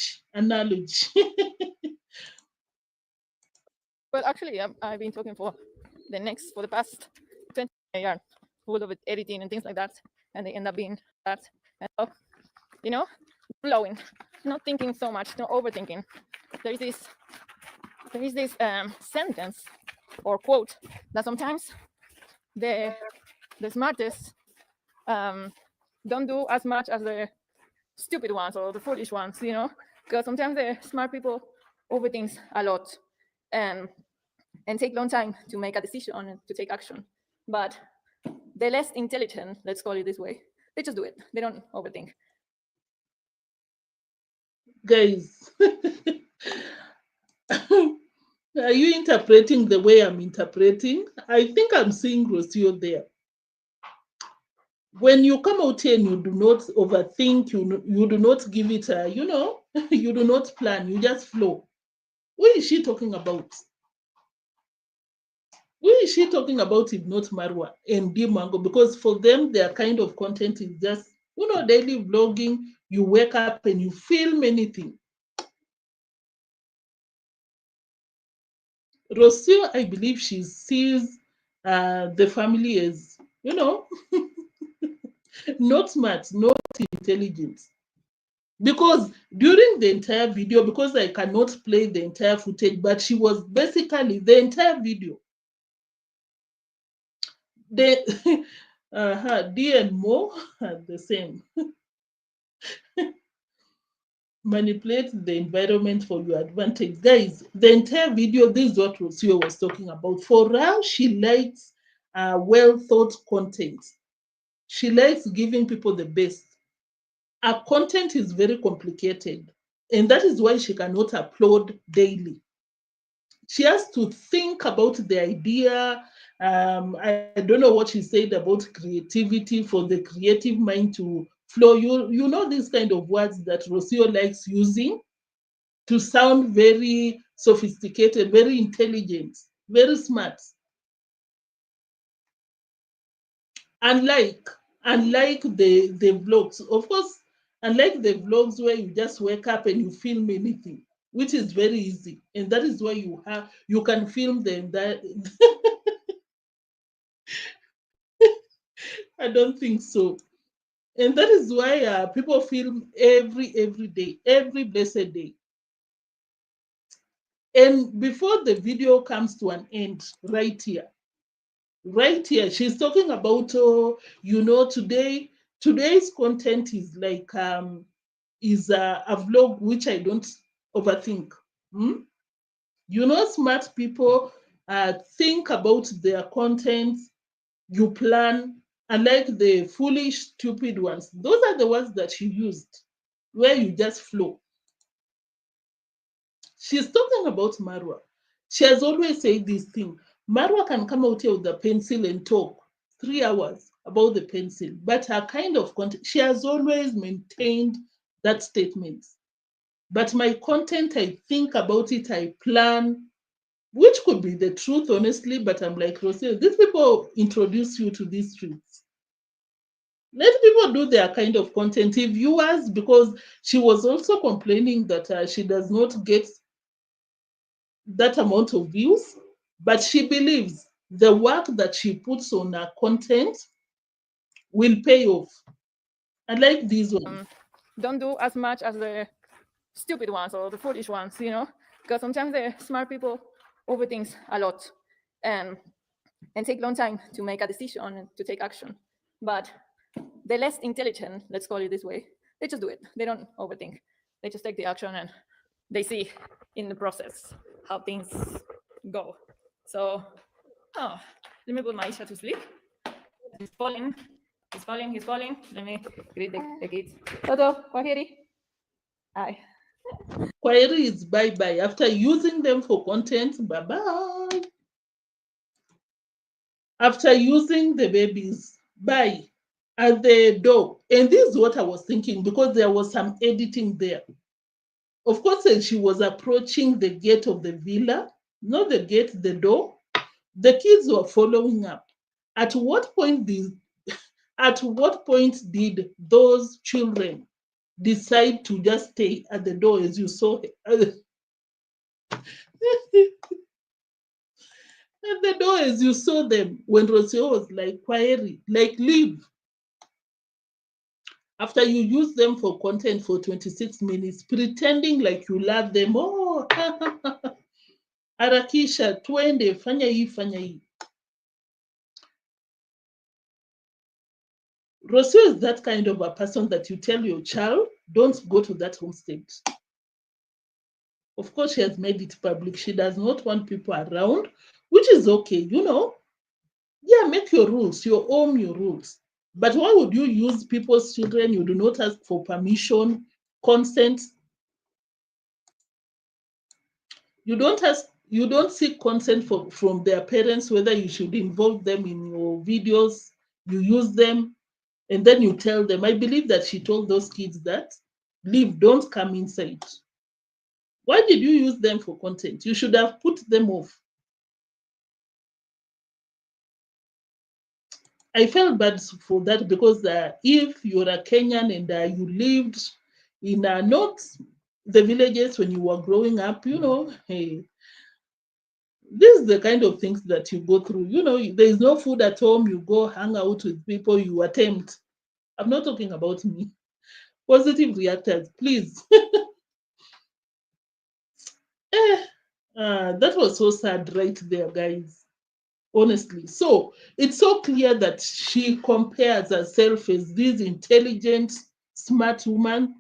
Well, actually, I've been talking for the past 20 years, full of editing and things like that, and they end up being that, and so, you know, flowing, not thinking so much, not overthinking. There is this sentence or quote that sometimes the smartest don't do as much as the stupid ones or the foolish ones, you know, because sometimes the smart people overthink a lot and take long time to make a decision and to take action. But the less intelligent, let's call it this way, they just do it. They don't overthink. Guys, are you interpreting the way I'm interpreting? I think I'm seeing Rosio there. When you come out here and you do not overthink, you do not give it a, you do not plan, you just flow. What is she talking about? What is she talking about if not Marwa and deemwango? Because for them, their kind of content is just, daily vlogging. You wake up and you film anything. Rosio, I believe she sees the family as, not smart, not intelligent. Because during the entire video, because I cannot play the entire footage, but she was basically the entire video. The D and Mo are the same. Manipulate the environment for your advantage. Guys, the entire video, this is what Rosio was talking about. For her, she likes well thought content. She likes giving people the best. Her content is very complicated, and that is why she cannot upload daily. She has to think about the idea. I don't know what she said about creativity, for the creative mind to flow. You know these kind of words that Rocio likes using to sound very sophisticated, very intelligent, very smart. Unlike the vlogs, of course, unlike the vlogs where you just wake up and you film anything, which is very easy, and that is why you can film them. That I don't think so, and that is why people film every day, every blessed day. And before the video comes to an end, right here, she's talking about today's content is like is a vlog which I don't overthink. Hmm? Smart people think about their content, you plan, unlike the foolish, stupid ones. Those are the ones that she used, where you just flow. She's talking about Marwa. She has always said this thing. Marwa can come out here with a pencil and talk 3 hours about the pencil, but her kind of content, she has always maintained that statement. But my content, I think about it, I plan, which could be the truth, honestly. But I'm like, Rosio, these people introduce you to these truths. Let people do their kind of content. If viewers, because she was also complaining that she does not get that amount of views, but she believes the work that she puts on her content will pay off. I like these ones. Don't do as much as the stupid ones or the foolish ones, you know, because sometimes the smart people overthink a lot and take long time to make a decision and to take action. But the less intelligent, let's call it this way, they just do it. They don't overthink. They just take the action and they see in the process how things go. So, let me put my Isha to sleep. It's falling He's falling, he's falling. Let me greet the kids. Toto, Kwaheri. Aye. Query is bye-bye. After using them for content, bye-bye. After using the babies, bye. At the door. And this is what I was thinking, because there was some editing there. Of course, as she was approaching the gate of the villa, not the gate, the door, the kids were following up. At what point did those children decide to just stay at the door, as you saw at the door, as you saw them, when Rosio was like, "Query, like leave." After you use them for content for 26 minutes, pretending like you love them. Oh, harakisha, twende, fanya hii, fanya hii. Rocio is that kind of a person that you tell your child, don't go to that homestead. Of course, she has made it public. She does not want people around, which is okay, you know. Yeah, make your rules, your own your rules. But why would you use people's children? You do not ask for permission, consent. You don't seek consent from their parents whether you should involve them in your videos. You use them, and then you tell them. I believe that she told those kids that, leave, don't come inside. Why did you use them for content? You should have put them off. I felt bad for that, because if you're a Kenyan and you lived in not the villages when you were growing up, you know, hey, this is the kind of things that you go through. You know, there is no food at home. You go hang out with people. You attempt. I'm not talking about me. Positive reactors, please. That was so sad right there, guys. Honestly. So it's so clear that she compares herself as this intelligent, smart woman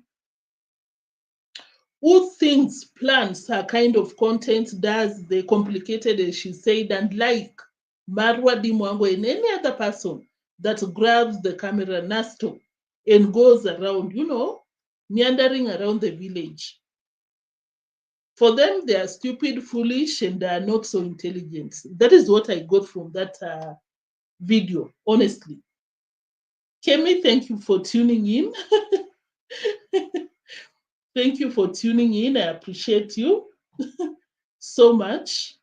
who thinks, plans her kind of content, does the complicated, as she said, and like Marwa, Mwango, and any other person that grabs the camera, Nasto, and goes around, you know, meandering around the village. For them, they are stupid, foolish, and they are not so intelligent. That is what I got from that video, honestly. Kemi, thank you for tuning in. Thank you for tuning in. I appreciate you so much.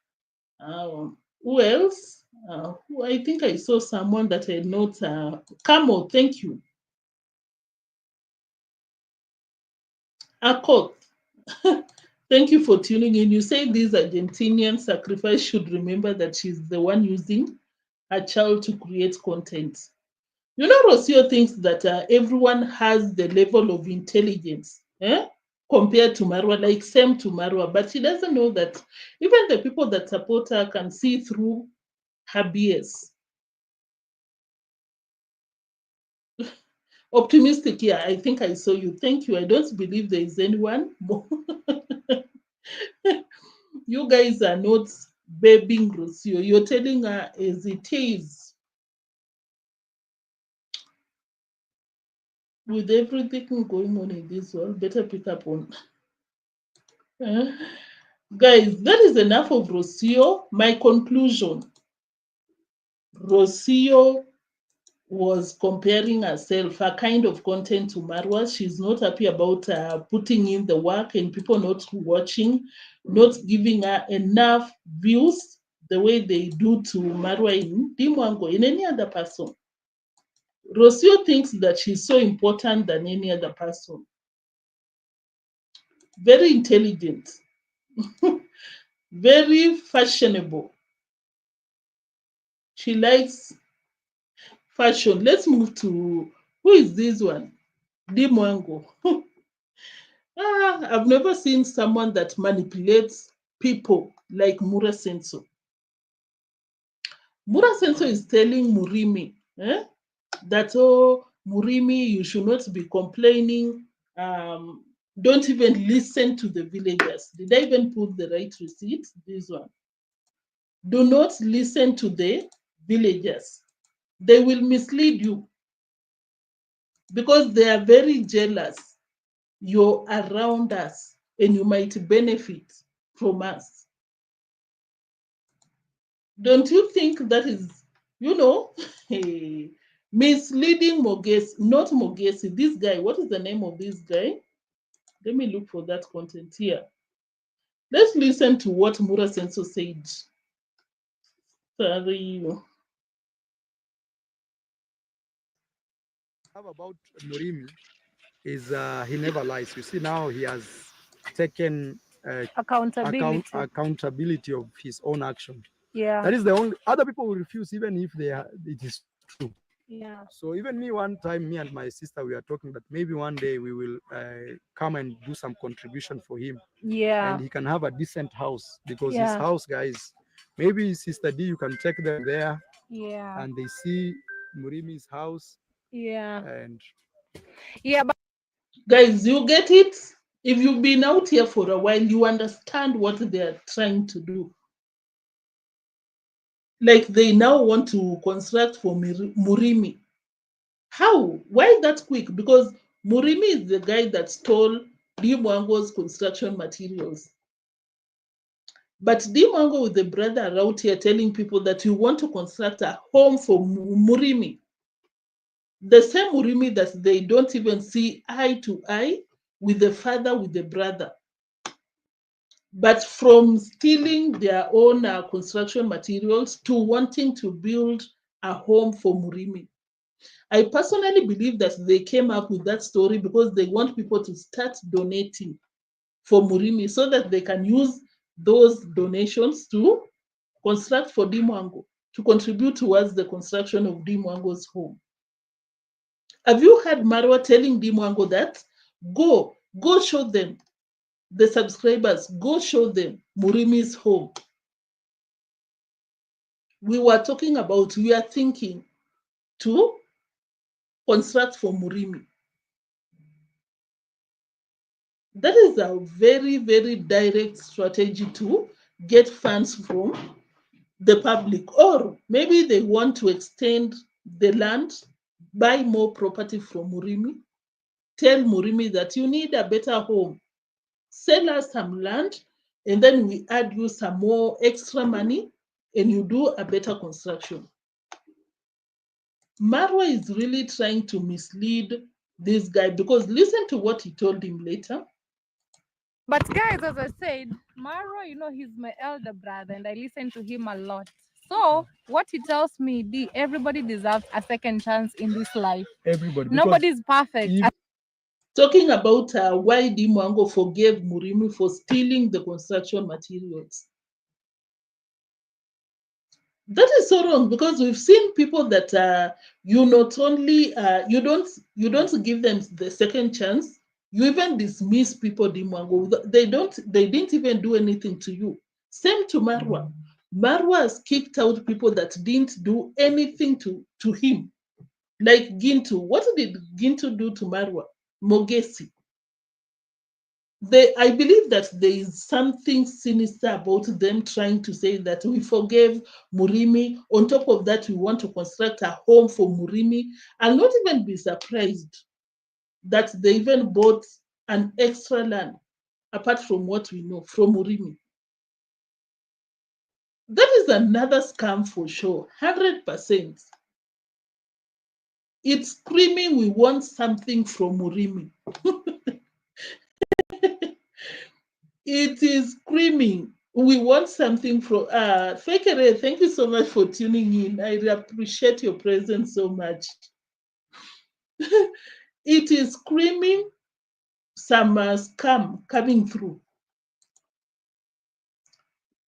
Who else? I think I saw someone that I not. Camo, thank you. Akot, thank you for tuning in. You say this Argentinian sacrifice should remember that she's the one using her child to create content. You know, Rosio thinks that everyone has the level of intelligence compared to Marwa, like same to Marwa, but she doesn't know that even the people that support her can see through her BS. Optimistic, yeah, I think I saw you. Thank you. I don't believe there is anyone more. You guys are not babying Rosio. You're telling her as it is. With everything going on in this world, better pick up on. Guys, that is enough of Rosio. My conclusion, Rosio was comparing herself, her kind of content, to Marwa. She's not happy about putting in the work and people not watching, not giving her enough views the way they do to Marwa in deemwango, in any other person. Rosio thinks that she's so important than any other person. Very intelligent, very fashionable. She likes fashion. Let's move to, who is this one? Mwango. I've never seen someone that manipulates people like Mura Senso. Mura Senso is telling Murimi that, oh, Murimi, you should not be complaining. Don't even listen to the villagers. Did I even put the right receipt? This one. Do not listen to the villagers. They will mislead you. because they are very jealous. You're around us and you might benefit from us. Don't you think that is, misleading Mogesi, not Mogesi, this guy, what is the name of this guy? Let me look for that content here. Let's listen to what Mura Senso said. Sorry. About Murimi is he never lies. You see, now he has taken accountability of his own action. Yeah. That is the only, other people will refuse even if it is true. Yeah. So even me, one time, me and my sister, we are talking that maybe one day we will come and do some contribution for him. Yeah. And he can have a decent house, because his Yeah. house, guys, maybe Sister D, you can take them there. Yeah. And they see Murimi's house. Yeah. And yeah, but guys, you get it? If you've been out here for a while, you understand what they are trying to do. Like they now want to construct for Murimi. How? Why that quick? Because Murimi is the guy that stole Mwango's construction materials. But Mwango with the brother out here telling people that you want to construct a home for Murimi. The same Murimi that they don't even see eye to eye with the father, with the brother. But from stealing their own construction materials to wanting to build a home for Murimi. I personally believe that they came up with that story because they want people to start donating for Murimi so that they can use those donations to construct for Mwango, to contribute towards the construction of Mwango's home. Have you heard Marwa telling Mwango that? Go show them, the subscribers, go show them Murimi's home. We were talking about, we are thinking to construct for Murimi. That is a very, very direct strategy to get funds from the public. Or maybe they want to extend the land, buy more property from Murimi, tell Murimi that you need a better home, sell us some land, and then we add you some more extra money, and you do a better construction. Marwa is really trying to mislead this guy because listen to what he told him later. But guys, as I said, Marwa, he's my elder brother and I listen to him a lot. So what he tells me, everybody deserves a second chance in this life. everybody. Nobody's perfect. Talking about why Mwango forgave Murimi for stealing the construction materials. That is so wrong because we've seen people that you not only you don't give them the second chance, you even dismiss people. Mwango, they didn't even do anything to you. Same to Marwa. Marwa has kicked out people that didn't do anything to him, like Gintu. What did Gintu do to Marwa? Mogesi. I believe that there is something sinister about them trying to say that we forgave Murimi. On top of that, we want to construct a home for Murimi. I'll not even be surprised that they even bought an extra land, apart from what we know, from Murimi. That is another scam for sure, 100%. It's screaming we want something from Murimi. It is screaming. We want something from Fekere. Thank you so much for tuning in. I appreciate your presence so much. It is screaming some scam coming through.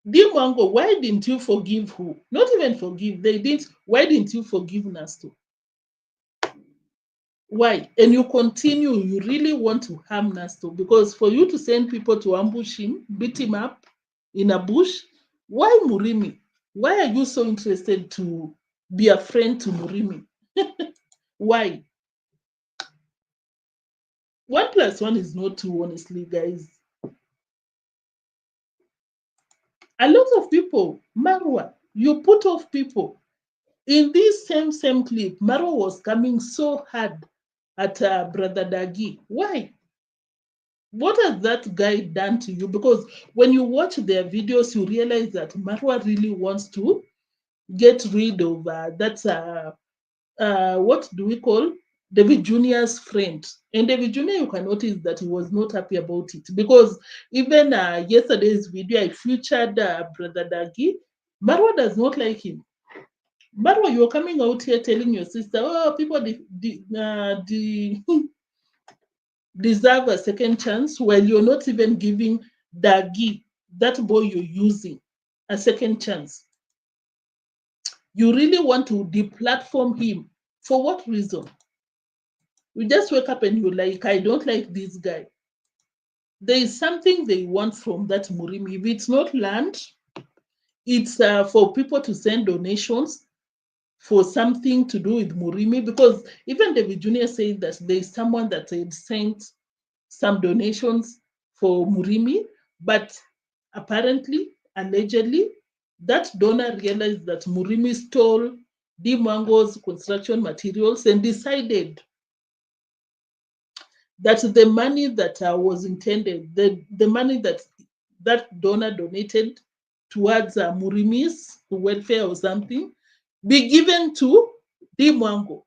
Mwango, why didn't you forgive who? Not even forgive. They didn't. Why didn't you forgive Nasto? Why? And you continue. You really want to harm Nasto because for you to send people to ambush him, beat him up in a bush. Why Murimi? Why are you so interested to be a friend to Murimi? Why? 1 + 1 is not 2, honestly, guys. A lot of people, Marwa, you put off people. In this same clip, Marwa was coming so hard at Brother Daggy. Why? What has that guy done to you? Because when you watch their videos, you realize that Marwa really wants to get rid of what do we call David Jr.'s friend. And David Jr., you can notice that he was not happy about it, because even yesterday's video, I featured Brother Daggy. Marwa does not like him. Marwa, you're coming out here telling your sister, oh, people deserve a second chance, while you're not even giving Daggy, that boy you're using, a second chance. You really want to deplatform him. For what reason? You just wake up and you're like, I don't like this guy. There is something they want from that Murimi. If it's not land, it's for people to send donations for something to do with Murimi, because even David Jr. said that there is someone that had sent some donations for Murimi, but apparently, allegedly, that donor realized that Murimi stole deemwango's construction materials and decided that the money that was intended, the money that that donor donated towards Murimi's welfare or something, be given to deemwango.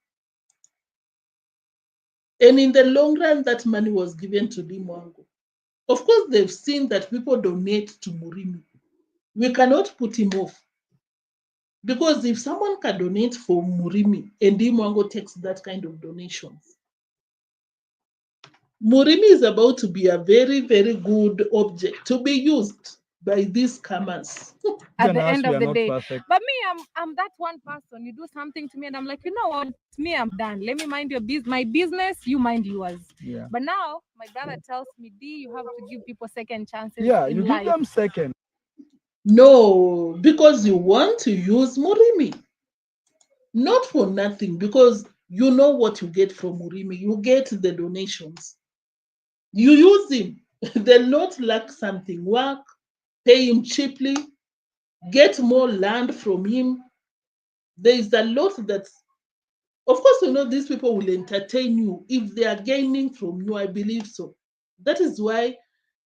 And in the long run, that money was given to deemwango. Of course, they've seen that people donate to Murimi. We cannot put him off. Because if someone can donate for Murimi and deemwango takes that kind of donations, Murimi is about to be a very, very good object to be used by these scammers. At Even the us, end we of are the not day. perfect. But me, I'm that one person. You do something to me, and I'm like, you know what? Me, I'm done. Let me mind my business. You mind yours. Yeah. But now my brother tells me, D, you have to give people second chances Yeah, in you give life. them second. No, because you want to use Murimi. Not for nothing, because you know what you get from Murimi. You get the donations. You use him. They'll not lack something. Work, pay him cheaply, get more land from him. There is a lot that, of course, you know, these people will entertain you if they are gaining from you. I believe so. That is why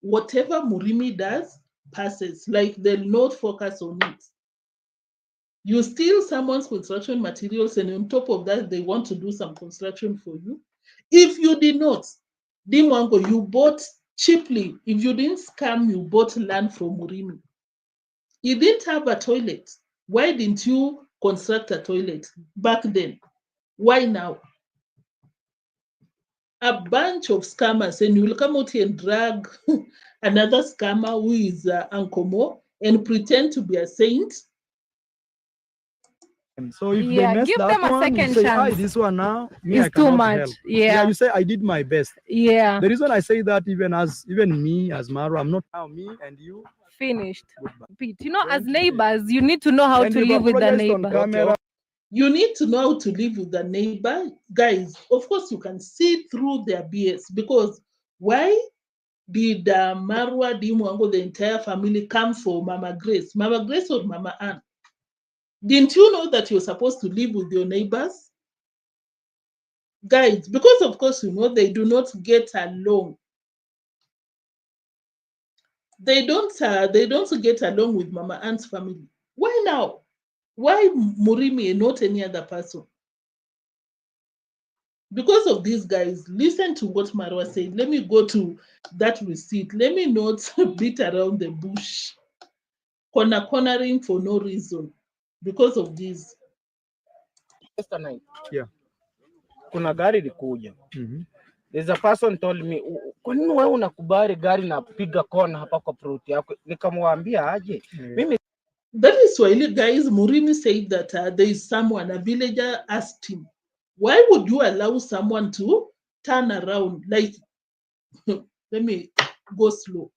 whatever Murimi does passes. Like, they'll not focus on it. You steal someone's construction materials, and on top of that, they want to do some construction for you. If you did not, deemwango, you bought cheaply. If you didn't scam, you bought land from Murimi. You didn't have a toilet. Why didn't you construct a toilet back then? Why now? A bunch of scammers, and you will come out here and drag another scammer who is unclemo and pretend to be a saint. So if they Yeah, mess give that them a one, you second say, chance. this one now, me, I It's too cannot much. help. Yeah. You say I did my best. Yeah. The reason I say that, even me as Marwa, I'm not now me and you. Finished. Goodbye. Pete, you know, as Thank you. neighbors, you need to know how And to you've live with the apologized on neighbor. camera. You need to know how to live with the neighbor. Guys, of course, you can see through their BS, because why did Marwa, Mwango, the entire family come for Mama Grace? Mama Grace or Mama Ann? Didn't you know that you're supposed to live with your neighbors? Guys, because of course, you know, they do not get along. They don't get along with Mama Ann's family. Why now? Why Murimi and not any other person? Because of these guys, listen to what Marwa said. Let me go to that receipt. Let me not beat around the bush. Cornering for no reason. Because of this. Yesterday, Yeah. kuna gari likuja. Mhm. There's a person told me, kwa nini wewe unakubali gari na piga kona hapa kwa plot yako? Nikamwambia aje. Mimi That is why, guys, Murimi said that there is someone, a villager asked him, why would you allow someone to turn around? Like, let me go slow.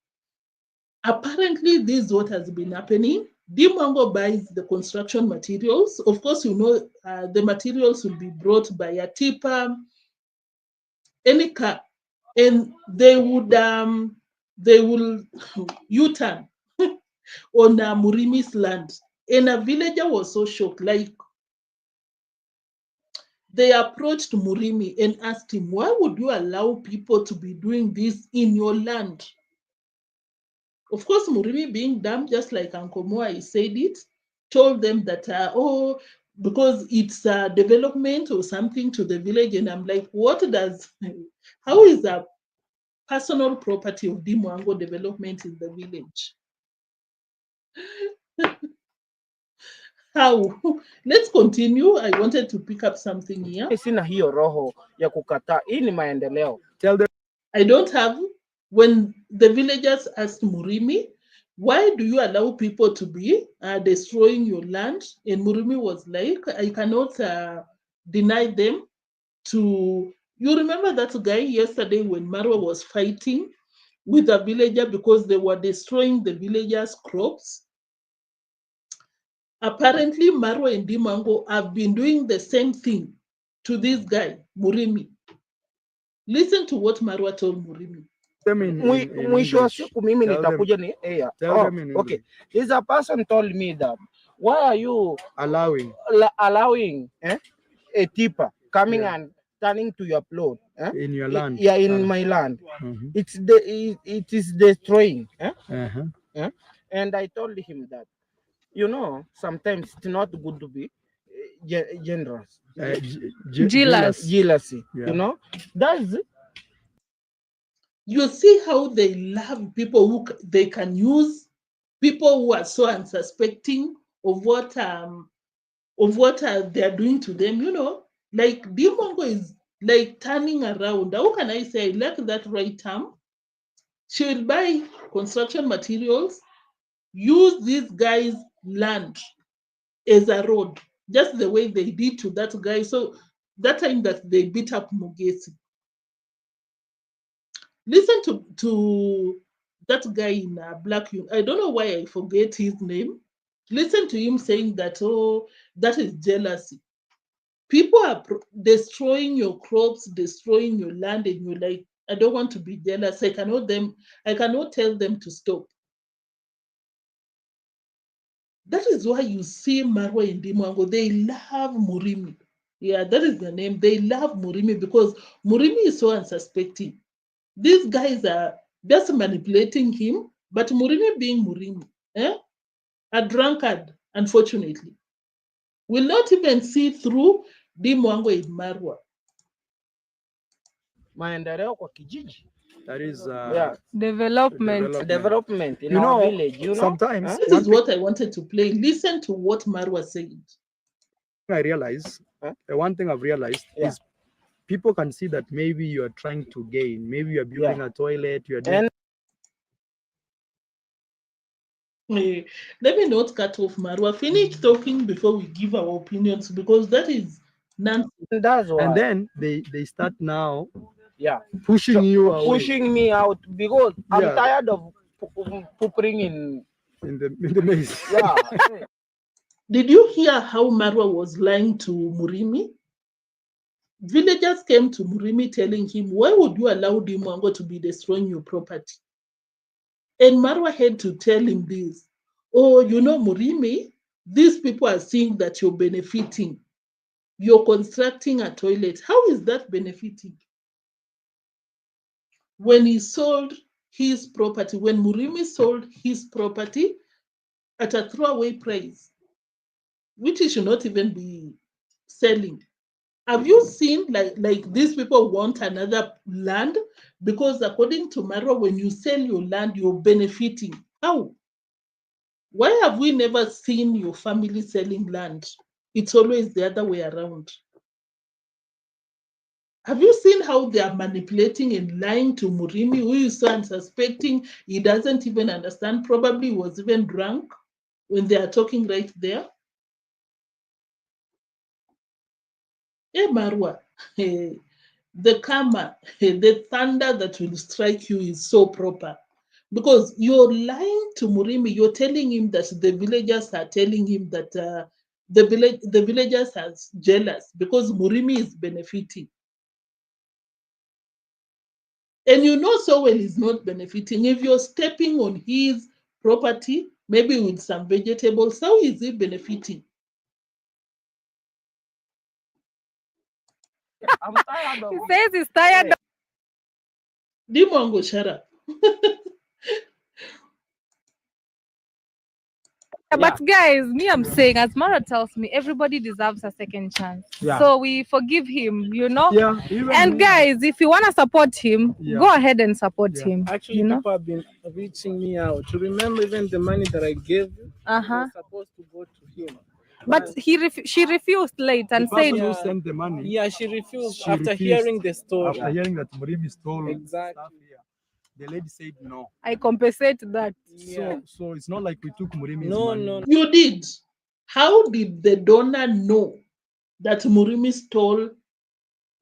Apparently, this is what has been happening. Deemwango buys the construction materials. Of course, you know, the materials will be brought by a tipper, any car, and they will U-turn on Murimi's land. And a villager was so shocked. Like, they approached Murimi and asked him, why would you allow people to be doing this in your land? Of course, Murimi, being dumb, just like Uncle Moai said it, told them that, because it's a development or something to the village. And I'm like, how is a personal property of deemwango development in the village? How? Let's continue. I wanted to pick up something here. Sina hiyo roho ya kukataa. Hii ni maendeleo. Tell them. I don't have. When the villagers asked Murimi, why do you allow people to be destroying your land? And Murimi was like, I cannot deny them to. You remember that guy yesterday when Marwa was fighting with a villager because they were destroying the villagers' crops? Apparently, Marwa and deemwango have been doing the same thing to this guy, Murimi. Listen to what Marwa told Murimi. Mwisho wa siku mimi nitakuja ni okay. There's a person told me that why are you allowing a tipper coming and turning to your plot in your land? Yeah, in my land. It is destroying. And I told him that, you know, sometimes it's not good to be generous. Jealousy. You know, that's. You see how they love people who they can use, people who are so unsuspecting of what they are doing to them. You know, like deemwango is like turning around. How can I say? I like that right term. She will buy construction materials, use this guy's land as a road, just the way they did to that guy. So that time that they beat up Mugesi. Listen to that guy in Black. I don't know why I forget his name. Listen to him saying that, oh, that is jealousy. People are destroying your crops, destroying your land, and you're like, I don't want to be jealous. I cannot tell them to stop. That is why you see Marwa and deemwango, they love Murimi. Yeah, that is the name. They love Murimi because Murimi is so unsuspecting. These guys are just manipulating him, but Murimi being Murimi, a drunkard, unfortunately, will not even see through deemwango in Marwa. Maendeleo kwa kijiji. That is development in our village. You know, sometimes this is what I wanted to play. Listen to what Marwa said. I realize one thing I've realized is people can see that maybe you are trying to gain. Maybe you are building a toilet. You are doing. Let me not cut off Marwa. Finish talking before we give our opinions because that is nonsense. That's why. And then they start now pushing you away. Pushing me out because I'm tired of pooping in the maze. Yeah. Did you hear how Marwa was lying to Murimi? Villagers came to Murimi telling him, why would you allow deemwango to be destroying your property? And Marwa had to tell him this. Oh, you know, Murimi, these people are seeing that you're benefiting. You're constructing a toilet. How is that benefiting? When he sold his property, when Murimi sold his property at a throwaway price, which he should not even be selling. Have you seen like these people want another land? Because according to Marwa, when you sell your land, you're benefiting. How? Why have we never seen your family selling land? It's always the other way around. Have you seen how they are manipulating and lying to Murimi, who is so unsuspecting? He doesn't even understand. Probably was even drunk when they are talking right there. Hey, Marwa, hey, the karma, the thunder that will strike you is so proper. Because you're lying to Murimi, you're telling him that the villagers are telling him that the villagers are jealous because Murimi is benefiting. And you know so well he's not benefiting. If you're stepping on his property, maybe with some vegetables, how is he benefiting? I'm tired of He it. says he's tired. Deemwango, shut up. But guys, me, I'm saying, as Mara tells me, everybody deserves a second chance. Yeah. So we forgive him, you know. Yeah. Even And me. guys, if you want to support him, Yeah. go ahead and support Yeah. him. Actually, you know. people have been reaching me out to remember even the money that I gave you. Uh-huh. Was supposed to go to him. But she refused late and The person said, who sent the money. Yeah, she refused She after refused. hearing the story. After hearing that Murimi stole Exactly. stuff here, the lady said no. I compensate that. Yeah. So it's not like we took Murimi's No, money. no. You did. How did the donor know that Murimi stole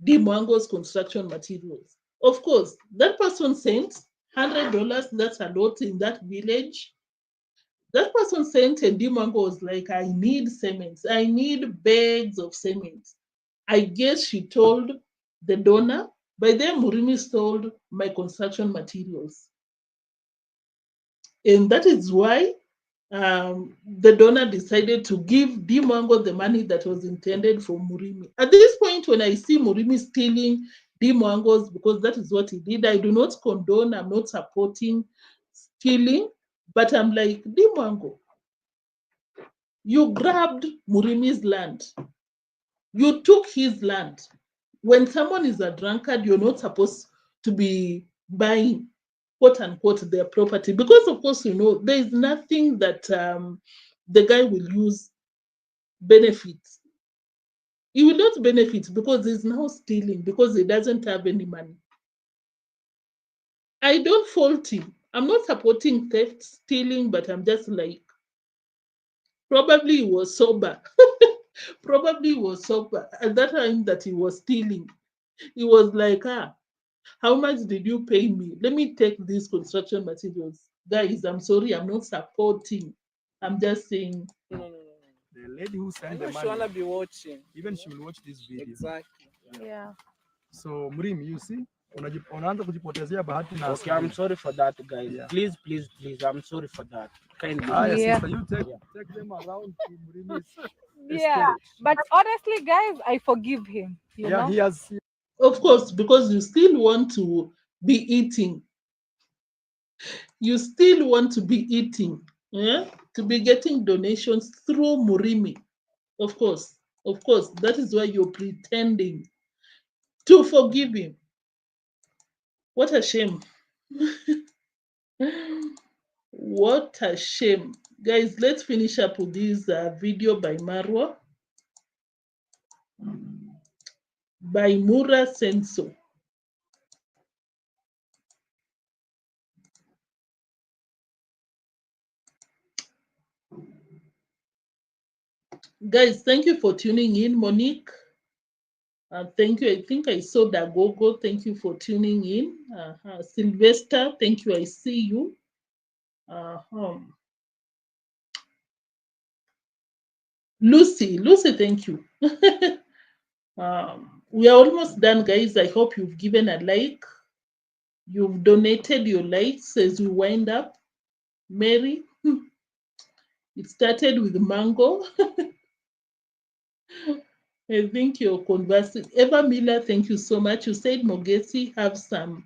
Mwango's construction materials? Of course, that person sent $100. That's a lot in that village. That person sent, and Mwango was like, I need cement. I need bags of cement. I guess she told the donor, by then Murimi stole my construction materials. And that is why the donor decided to give Mwango the money that was intended for Murimi. At this point, when I see Murimi stealing Mwango's, because that is what he did, I do not condone, I'm not supporting stealing, but I'm like, Mwango, you grabbed Murimi's land. You took his land. When someone is a drunkard, you're not supposed to be buying, quote unquote, their property. Because, of course, there is nothing that the guy will use benefits. He will not benefit because he's now stealing, because he doesn't have any money. I don't fault him. I'm not supporting theft, stealing, but I'm just like, probably he was sober. Probably he was sober at that time that he was stealing. He was like, how much did you pay me? Let me take these construction materials. Guys, I'm sorry, I'm not supporting. I'm just saying. No. The lady who I sent know the she wanna money, be watching. even she will watch this video. Exactly. Yeah. So Murimi, you see, unaanza kujipotezea bahati na Okay, I'm sorry for that, guys. Yeah. Please, I'm sorry for that. Kindly. yes, Yeah. sister, you take them around to Murimi's Yeah. estate. But honestly, guys, I forgive him. You Yeah, know. he has. Of course, because you still want to be eating. You still want to be eating. Yeah? To be getting donations through Murimi. Of course. That is why you're pretending to forgive him. What a shame. What a shame. Guys, let's finish up with this video by Marwa. By Mura Senso. Guys, thank you for tuning in. Monique, thank you. I think I saw Dagogo. Thank you for tuning in. Sylvester, thank you. I see you. Lucy, thank you. We are almost done, guys. I hope you've given a like. You've donated your likes as we wind up. Mary, it started with Mango. I think you're conversing. Eva Miller, thank you so much. You said Mogesi have some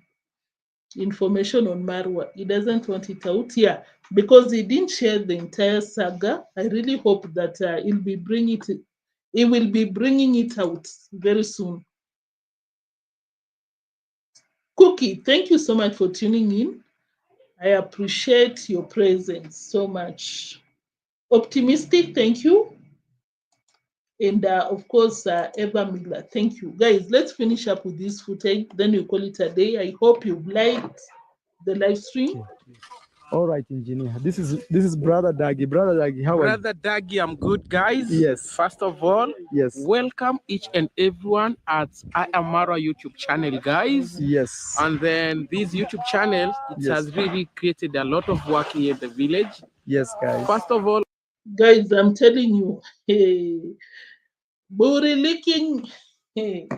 information on Marwa. He doesn't want it out. Yeah, because he didn't share the entire saga. I really hope that he will be bringing it out very soon. Cookie, thank you so much for tuning in. I appreciate your presence so much. Optimistic, thank you. And of course, Eva Miller, thank you. Guys, let's finish up with this footage. Then we call it a day. I hope you've liked the live stream. All right, engineer. This is Brother Daggy. Brother Daggy, how are you? Brother Daggy, I'm good, guys. Yes. First of all, Yes. welcome each and everyone at iammarwa YouTube channel, guys. Yes. And then this YouTube channel, it has really created a lot of work here in the village. Yes, guys. First of all, Guys, I'm telling you, hey, booty licking, hey,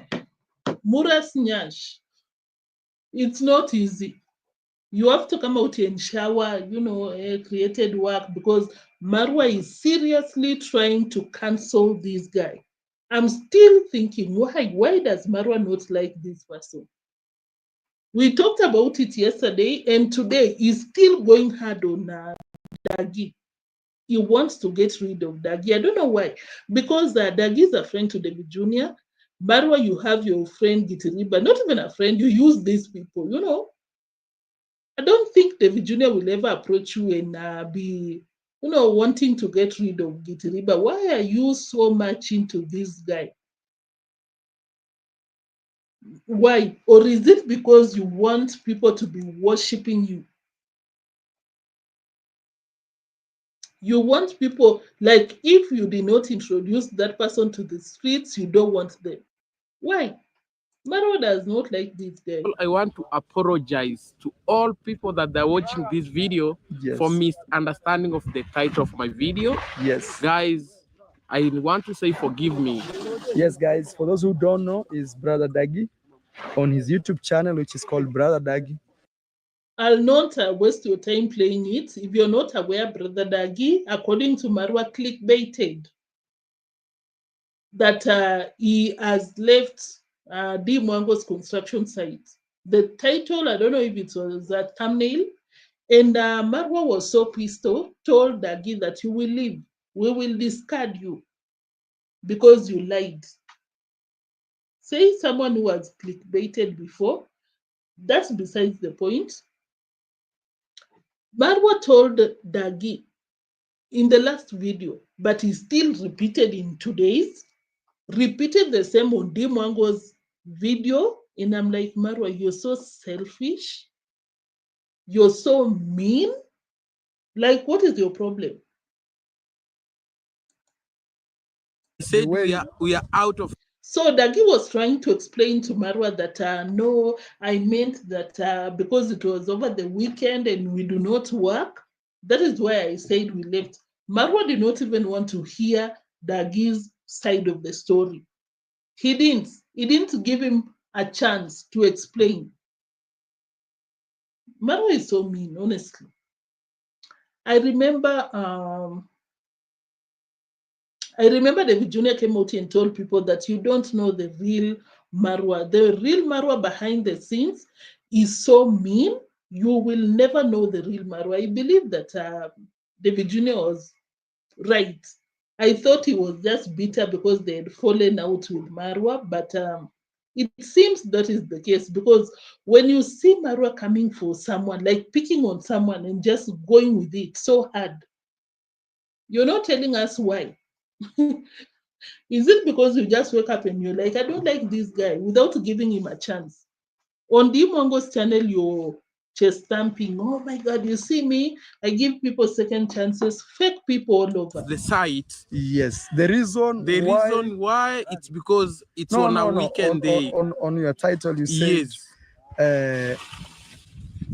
Muras Nyash, it's not easy. You have to come out and shower, created work, because Marwa is seriously trying to cancel this guy. I'm still thinking, why does Marwa not like this person? We talked about it yesterday, and today he's still going hard on Daggy. He wants to get rid of Daggy. I don't know why. Because Daggy is a friend to David Jr. Marwa, you have your friend Gitiriba, not even a friend, you use these people, you know. I don't think David Jr. will ever approach you and be, you know, wanting to get rid of Gitiriba. Why are you so much into this guy? Why? Or is it because you want people to be worshiping you? You want people, like, if you did not introduce that person to the streets, you don't want them. Why? Marwa does not like this guy. I want to apologize to all people that are watching this video for misunderstanding of the title of my video. Yes. Guys, I want to say forgive me. Yes, guys. For those who don't know, is Brother Daggy on his YouTube channel, which is called Brother Daggy. I'll not waste your time playing it. If you're not aware, Brother Daggy, according to Marwa, clickbaited that he has left Mwango's construction site. The title, I don't know if it was a thumbnail, and Marwa was so pissed off, told Daggy that you will leave. We will discard you because you lied. Say someone who has clickbaited before, that's besides the point. Marwa told Daggy in the last video, but he still repeated in today's, repeated the same on Mwango's video. And I'm like, Marwa, you're so selfish. You're so mean. Like, what is your problem? He said we are out of. So Daggy was trying to explain to Marwa that no, I meant that because it was over the weekend and we do not work, that is why I said we left. Marwa did not even want to hear Daggy's side of the story. He didn't give him a chance to explain. Marwa is so mean, honestly. I remember David Jr. came out and told people that you don't know the real Marwa. The real Marwa behind the scenes is so mean, you will never know the real Marwa. I believe that David Jr. was right. I thought he was just bitter because they had fallen out with Marwa, but it seems that is the case, because when you see Marwa coming for someone, like picking on someone and just going with it so hard, you're not telling us why. Is it because you just wake up and you're like, I don't like this guy, without giving him a chance? On Mwango's channel, you're chest stamping. Oh my God, you see me? I give people second chances. Fake people all over The site. Yes, the reason why it's because it's on a weekend day. On your title, you say, yes.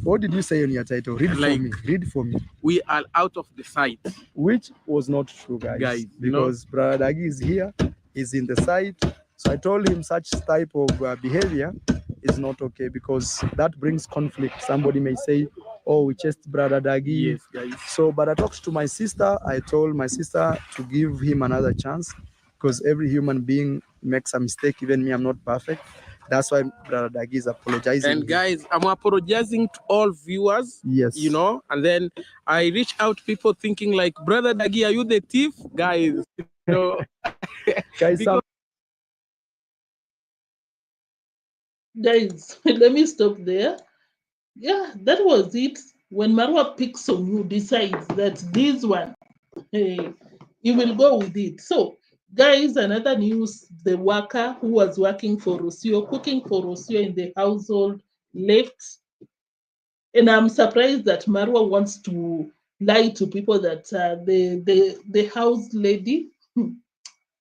What did you say on your title? Read for me. We are out of the site. Which was not true, guys. Because Brother Daggy is here, he's in the site. So I told him such type of behavior is not okay, because that brings conflict. Somebody may say, oh, we chased Brother Daggy. Yes, guys. So, but I talked to my sister. I told my sister to give him another chance, because every human being makes a mistake. Even me, I'm not perfect. That's why Brother Daggy is apologizing. And guys, I'm apologizing to all viewers. Yes. You know, and then I reach out to people thinking like, Brother Daggy, are you the thief? Guys, you know. Guys, Guys, let me stop there. Yeah, that was it. When Marwa picks on you, decides that this one, hey, he will go with it. So, guys, another news, the worker who was working for Rosio, cooking for Rosio in the household, left. And I'm surprised that Marwa wants to lie to people that the house lady,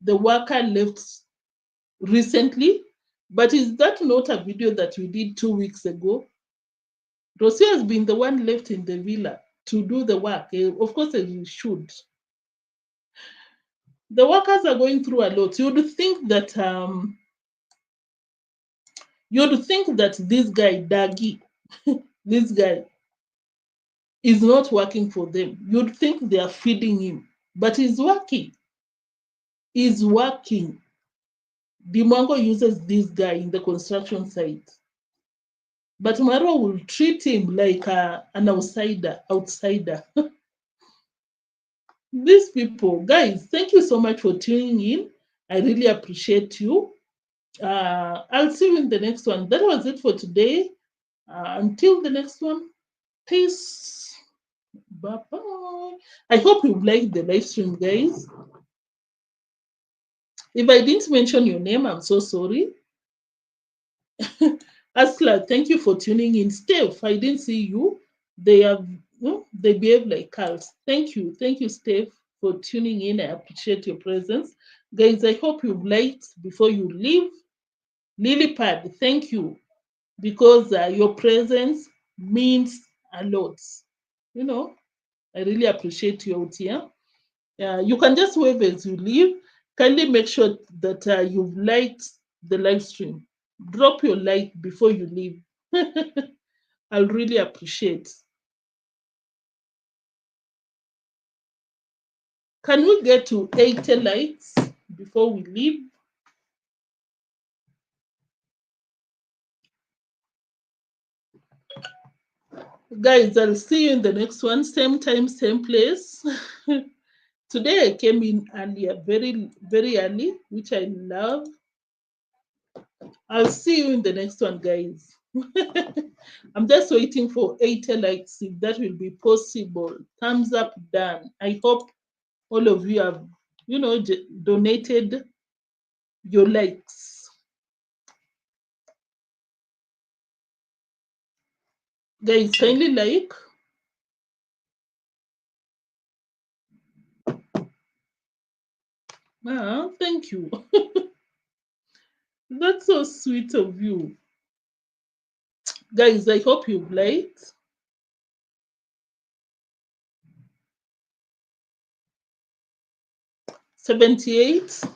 the worker left recently. But is that not a video that we did 2 weeks ago? Rosio has been the one left in the villa to do the work. Of course, he should. The workers are going through a lot. You'd think that this guy Daggy, this guy, is not working for them. You'd think they are feeding him, but he's working. He's working. Mwango uses this guy in the construction site. But Marwa will treat him like an outsider. These people, guys, thank you so much for tuning in. I really appreciate you. I'll see you in the next one. That was it for today. Until the next one, peace. Bye-bye. I hope you liked the live stream, guys. If I didn't mention your name, I'm so sorry. Asla, thank you for tuning in. Steph, I didn't see you. They behave like cows. Thank you, Steph, for tuning in. I appreciate your presence, guys. I hope you've liked before you leave. Lilypad, thank you, because your presence means a lot. You know, I really appreciate you out here. You can just wave as you leave. Kindly make sure that you've liked the live stream. Drop your like before you leave. I'll really appreciate. Can we get to 80 likes before we leave? Guys, I'll see you in the next one. Same time, same place. Today I came in earlier, very, very early, which I love. I'll see you in the next one, guys. I'm just waiting for 80 likes, if that will be possible. Thumbs up, done. I hope all of you have, donated your likes. Guys, kindly like. Thank you. That's so sweet of you. Guys, I hope you've liked. $78.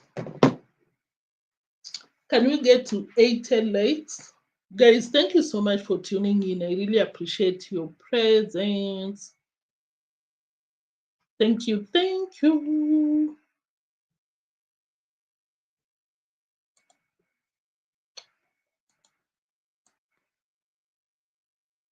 Can we get to 80 likes? Guys, thank you so much for tuning in. I really appreciate your presence. Thank you.